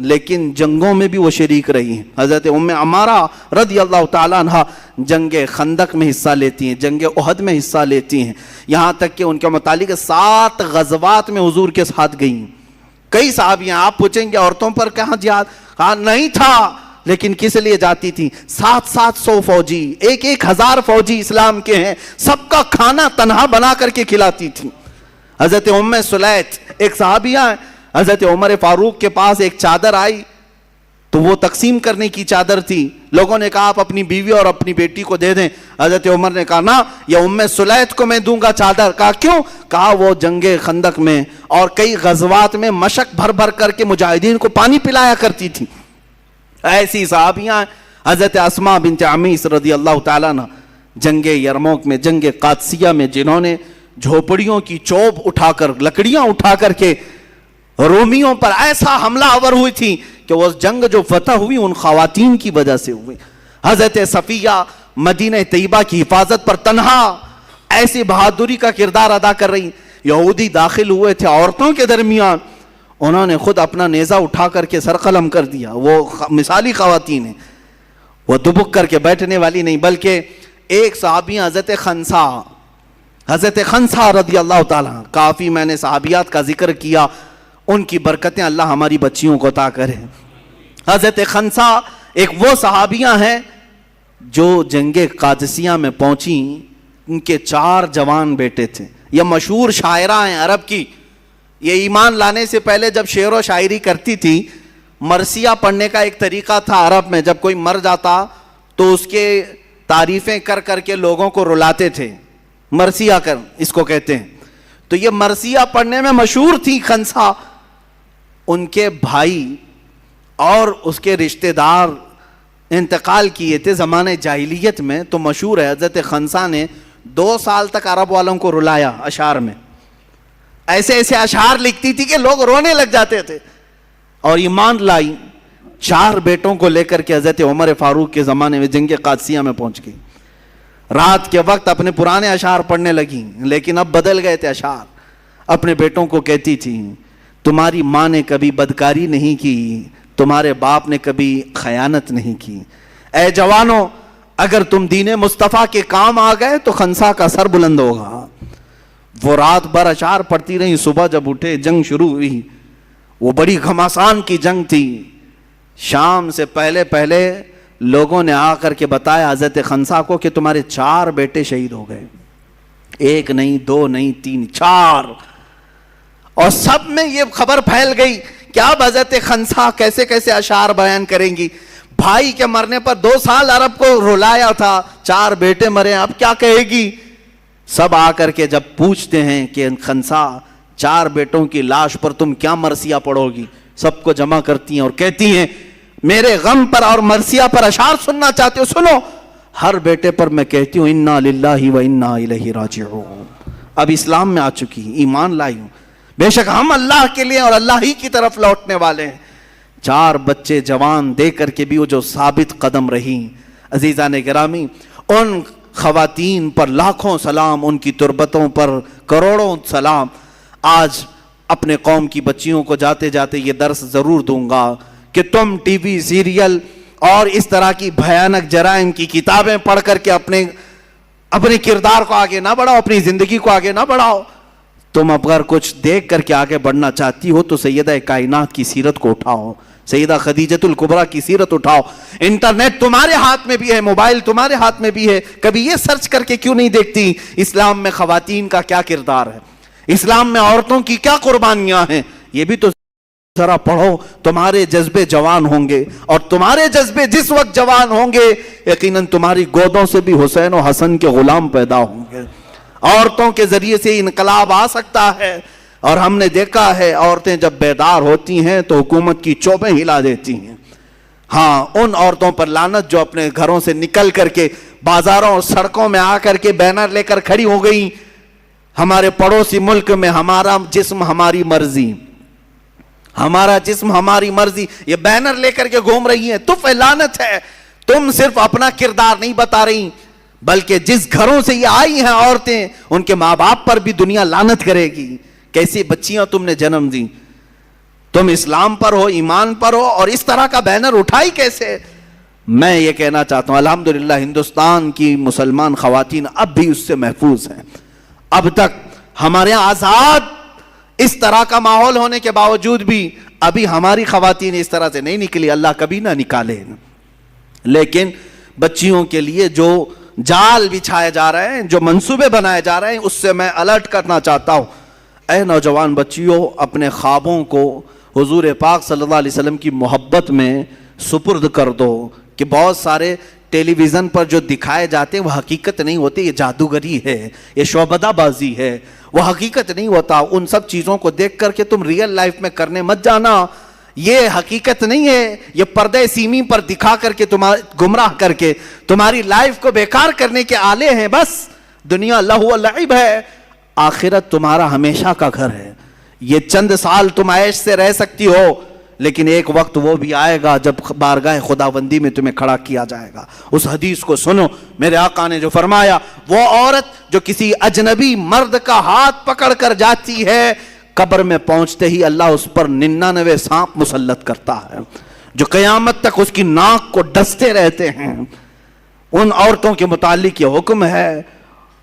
لیکن جنگوں میں بھی وہ شریک رہی ہیں. حضرت ام عمارہ رضی اللہ تعالیٰ عنہ جنگ خندق میں حصہ لیتی ہیں, جنگ احد میں حصہ لیتی ہیں, یہاں تک کہ ان کے متعلق 7 غزوات میں حضور کے ساتھ گئیں. کئی صحابیاں, آپ پوچھیں گے عورتوں پر کہاں جہاد, کہا نہیں تھا, لیکن کس لیے جاتی تھی؟ 700 فوجی, 1000 فوجی اسلام کے ہیں, سب کا کھانا تنہا بنا کر کے کھلاتی تھی. حضرت ام سلیت ایک صحابیہ ہیں, حضرت عمر فاروق کے پاس ایک چادر آئی تو وہ تقسیم کرنے کی چادر تھی. لوگوں نے کہا آپ اپنی بیوی اور اپنی بیٹی کو دے دیں. حضرت عمر نے کہا نا, یہ ام سلیت کو میں دوں گا چادر. کہا کیوں؟ کہا وہ جنگ خندق میں اور کئی غزوات میں مشق بھر بھر کر کے مجاہدین کو پانی پلایا کرتی تھی. ایسی صحابیاں حضرت اسماء بنت عمیس رضی اللہ تعالیٰ عنہ جنگ یرموک میں, جنگ قادسیہ میں, جنہوں نے جھوپڑیوں کی چوب اٹھا کر, لکڑیاں اٹھا کر کے رومیوں پر ایسا حملہ آور ہوئی تھی کہ وہ جنگ جو فتح ہوئی ان خواتین کی وجہ سے ہوئی. حضرت صفیہ مدینہ طیبہ کی حفاظت پر تنہا ایسی بہادری کا کردار ادا کر رہی. یہودی داخل ہوئے تھے عورتوں کے درمیان, انہوں نے خود اپنا نیزہ اٹھا کر کے سر قلم کر دیا. وہ مثالی خواتین ہیں, وہ دبک کر کے بیٹھنے والی نہیں. بلکہ ایک صحابی حضرت خنسا رضی اللہ تعالیٰ, کافی میں نے صحابیات کا ذکر کیا, ان کی برکتیں اللہ ہماری بچیوں کو عطا کرے. حضرت خنسا ایک وہ صحابیاں ہیں جو جنگ قادسیہ میں پہنچیں, ان کے 4 جوان بیٹے تھے. یہ مشہور شاعرہ ہیں عرب کی. یہ ایمان لانے سے پہلے جب شعر و شاعری کرتی تھی, مرثیہ پڑھنے کا ایک طریقہ تھا عرب میں. جب کوئی مر جاتا تو اس کے تعریفیں کر کر کے لوگوں کو رلاتے تھے, مرثیہ کر اس کو کہتے ہیں. تو یہ مرثیہ پڑھنے میں مشہور تھی خنسا. ان کے بھائی اور اس کے رشتہ دار انتقال کیے تھے زمانے جاہلیت میں, تو مشہور ہے حضرت خنسا نے 2 سال تک عرب والوں کو رلایا اشعار میں. ایسے ایسے اشعار لکھتی تھی کہ لوگ رونے لگ جاتے تھے. اور ایمان لائی, 4 بیٹوں کو لے کر کے حضرت عمر فاروق کے زمانے میں جنگ قادسیہ میں پہنچ گئی. رات کے وقت اپنے پرانے اشعار پڑھنے لگی, لیکن اب بدل گئے تھے اشعار. اپنے بیٹوں کو کہتی تھی, تمہاری ماں نے کبھی بدکاری نہیں کی, تمہارے باپ نے کبھی خیانت نہیں کی. اے جوانوں, اگر تم دین مصطفیٰ کے کام آ گئے تو خنسا کا سر بلند ہوگا. وہ رات بھر اشعار پڑھتی رہی. صبح جب اٹھے جنگ شروع ہوئی. وہ بڑی گھمسان کی جنگ تھی. شام سے پہلے لوگوں نے آ کر کے بتایا حضرت خنسا کو کہ تمہارے 4 بیٹے شہید ہو گئے. 1 نہیں, 2 نہیں, 3, 4. اور سب میں یہ خبر پھیل گئی کہ اب حضرت خنسا کیسے کیسے اشعار بیان کریں گی. بھائی کے مرنے پر 2 سال عرب کو رلایا تھا, 4 بیٹے مرے, اب کیا کہے گی. سب آ کر کے جب پوچھتے ہیں کہ خنسا 4 بیٹوں کی لاش پر تم کیا مرثیہ پڑھو گی, سب کو جمع کرتی ہیں اور کہتی ہیں میرے غم پر اور مرثیہ پر اشعار سننا چاہتے ہو, سنو. ہر بیٹے پر میں کہتی ہوں انا للہ و انا الیہ راجعون. اب اسلام میں آ چکی, ایمان لائی ہوں, بے شک ہم اللہ کے لیے اور اللہ ہی کی طرف لوٹنے والے ہیں. 4 بچے جوان دے کر کے بھی وہ جو ثابت قدم رہی. عزیزان گرامی, ان خواتین پر لاکھوں سلام, ان کی تربتوں پر کروڑوں سلام. آج اپنے قوم کی بچیوں کو جاتے جاتے یہ درس ضرور دوں گا کہ تم ٹی وی سیریل اور اس طرح کی بھیانک جرائم کی کتابیں پڑھ کر کے اپنے کردار کو آگے نہ بڑھاؤ, اپنی زندگی کو آگے نہ بڑھاؤ. تم اگر کچھ دیکھ کر کے آگے بڑھنا چاہتی ہو تو سیدہ کائنات کی سیرت کو اٹھاؤ, سیدہ خدیجۃ الکبریٰ کی سیرت اٹھاؤ. انٹرنیٹ تمہارے ہاتھ میں بھی ہے, موبائل تمہارے ہاتھ میں بھی ہے. کبھی یہ سرچ کر کے کیوں نہیں دیکھتی اسلام میں خواتین کا کیا کردار ہے, اسلام میں عورتوں کی کیا قربانیاں ہیں. یہ بھی تو ذرا پڑھو. تمہارے جذبے جوان ہوں گے, اور تمہارے جذبے جس وقت جوان ہوں گے یقیناً تمہاری گودوں سے بھی حسین و حسن کے غلام پیدا ہوں گے. عورتوں کے ذریعے سے انقلاب آ سکتا ہے. اور ہم نے دیکھا ہے عورتیں جب بیدار ہوتی ہیں تو حکومت کی چوبیں ہلا دیتی ہیں. ہاں, ان عورتوں پر لعنت جو اپنے گھروں سے نکل کر کے بازاروں اور سڑکوں میں آ کر کے بینر لے کر کھڑی ہو گئی. ہمارے پڑوسی ملک میں ہمارا جسم ہماری مرضی, ہمارا جسم ہماری مرضی, یہ بینر لے کر کے گھوم رہی ہیں. لعنت ہے. تم صرف اپنا کردار نہیں بتا رہی, بلکہ جس گھروں سے یہ آئی ہیں عورتیں, ان کے ماں باپ پر بھی دنیا لعنت کرے گی. کیسی بچیاں تم نے جنم دی. تم اسلام پر ہو، ایمان پر ہو، اور اس طرح کا بینر اٹھائی کیسے؟ میں یہ کہنا چاہتا ہوں الحمدللہ ہندوستان کی مسلمان خواتین اب بھی اس سے محفوظ ہیں. اب تک ہمارے یہاں آزاد اس طرح کا ماحول ہونے کے باوجود بھی ابھی ہماری خواتین اس طرح سے نہیں نکلی، اللہ کبھی نہ نکالے. لیکن بچیوں کے لیے جو جال بچھائے جا رہے ہیں، جو منصوبے بنائے جا رہے ہیں، اس سے میں الرٹ کرنا چاہتا ہوں. اے نوجوان بچیوں، اپنے خوابوں کو حضور پاک صلی اللہ علیہ وسلم کی محبت میں سپرد کر دو. کہ بہت سارے ٹیلی ویژن پر جو دکھائے جاتے ہیں وہ حقیقت نہیں ہوتے، یہ جادوگری ہے، یہ شعبدہ بازی ہے، وہ حقیقت نہیں ہوتا. ان سب چیزوں کو دیکھ کر کے تم ریئل لائف میں کرنے مت جانا، یہ حقیقت نہیں ہے. یہ پردے سیمی پر دکھا کر کے تمہارے گمراہ کر کے تمہاری لائف کو بیکار کرنے کے آلے ہیں. بس دنیا لہو و لعب ہے، آخرت تمہارا ہمیشہ کا گھر ہے. یہ چند سال تم عیش سے رہ سکتی ہو، لیکن ایک وقت وہ بھی آئے گا جب بارگاہ خداوندی میں تمہیں کھڑا کیا جائے گا. اس حدیث کو سنو، میرے آقا نے جو فرمایا، وہ عورت جو کسی اجنبی مرد کا ہاتھ پکڑ کر جاتی ہے، قبر میں پہنچتے ہی اللہ اس پر 99 سانپ مسلط کرتا ہے جو قیامت تک اس کی ناک کو ڈستے رہتے ہیں. ان عورتوں کے متعلق یہ حکم ہے.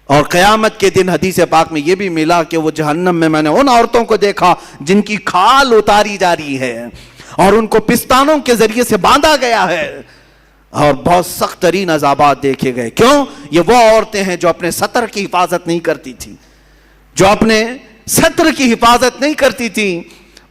اور قیامت کے دن حدیث پاک میں یہ بھی ملا کہ وہ جہنم میں نے ان عورتوں کو دیکھا جن کی کھال اتاری جا رہی ہے اور ان کو پستانوں کے ذریعے سے باندھا گیا ہے، اور بہت سخت ترین عذابات دیکھے گئے. کیوں؟ یہ وہ عورتیں ہیں جو اپنے سطر کی حفاظت نہیں کرتی تھی، جو اپنے سطر کی حفاظت نہیں کرتی تھی.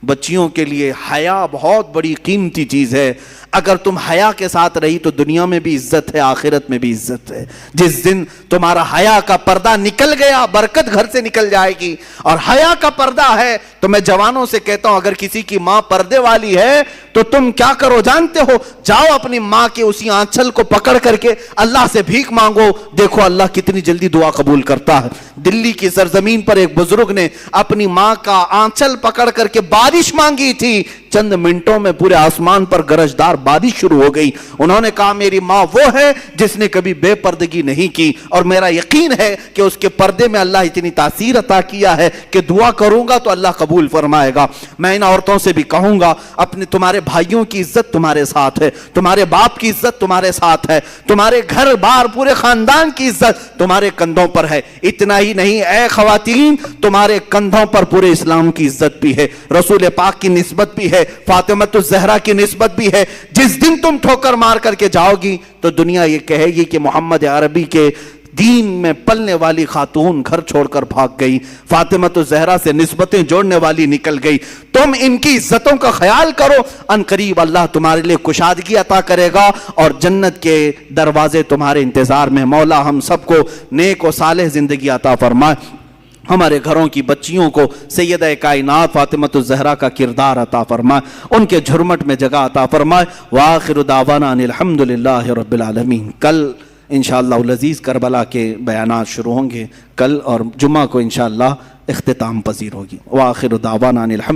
بچیوں کے لیے حیا بہت بڑی قیمتی چیز ہے. اگر تم حیا کے ساتھ رہی تو دنیا میں بھی عزت ہے، آخرت میں بھی عزت ہے. جس دن تمہارا حیا کا پردہ نکل گیا، برکت گھر سے نکل جائے گی. اور حیا کا پردہ ہے تو میں جوانوں سے کہتا ہوں، اگر کسی کی ماں پردے والی ہے تو تم کیا کرو جانتے ہو؟ جاؤ اپنی ماں کے اسی آنچل کو پکڑ کر کے اللہ سے بھیک مانگو. دیکھو اللہ کتنی جلدی دعا قبول کرتا ہے. دلی کی سرزمین پر ایک بزرگ نے اپنی ماں کا آنچل پکڑ کر کے بارش مانگی تھی. چند منٹوں میں پورے آسمان پر گرجدار بارش شروع ہو گئی. انہوں نے کہا میری ماں وہ ہے جس نے کبھی بے پردگی نہیں کی، اور میرا یقین ہے کہ اس کے پردے میں اللہ اتنی تاثیر عطا کیا ہے کہ دعا کروں گا تو اللہ قبول فرمائے گا. میں ان عورتوں سے بھی کہوں گا، اپنے تمہارے بھائیوں کی عزت تمہارے ساتھ ہے، تمہارے باپ کی عزت تمہارے ساتھ ہے، تمہارے گھر بار پورے خاندان کی عزت تمہارے کندھوں پر ہے. اتنا ہی نہیں اے خواتین، تمہارے کندھوں پر پورے اسلام کی عزت بھی ہے، رسول پاک کی نسبت بھی ہے، فاطمہ الزہرا کی نسبت بھی ہے. جس دن تم ٹھوکر مار کر کے جاؤ گی تو دنیا یہ کہے گی کہ محمد عربی کے دین میں پلنے والی خاتون گھر چھوڑ کر بھاگ گئی، فاطمہ الزہرا سے نسبتیں جوڑنے والی نکل گئی. تم ان کی عزتوں کا خیال کرو، ان قریب اللہ تمہارے لیے کشادگی عطا کرے گا اور جنت کے دروازے تمہارے انتظار میں. مولا ہم سب کو نیک و صالح زندگی عطا فرمائے. ہمارے گھروں کی بچیوں کو سیدہ کائنات فاطمہ الزہرا کا کردار عطا فرمائے، ان کے جھرمٹ میں جگہ عطا فرمائے. وآخر دعوانا ان الحمدللہ رب العالمین. کل انشاءاللہ العزیز کربلا کے بیانات شروع ہوں گے، کل اور جمعہ کو انشاءاللہ اختتام پذیر ہوگی. وآخر دعوانا ان الحمدللہ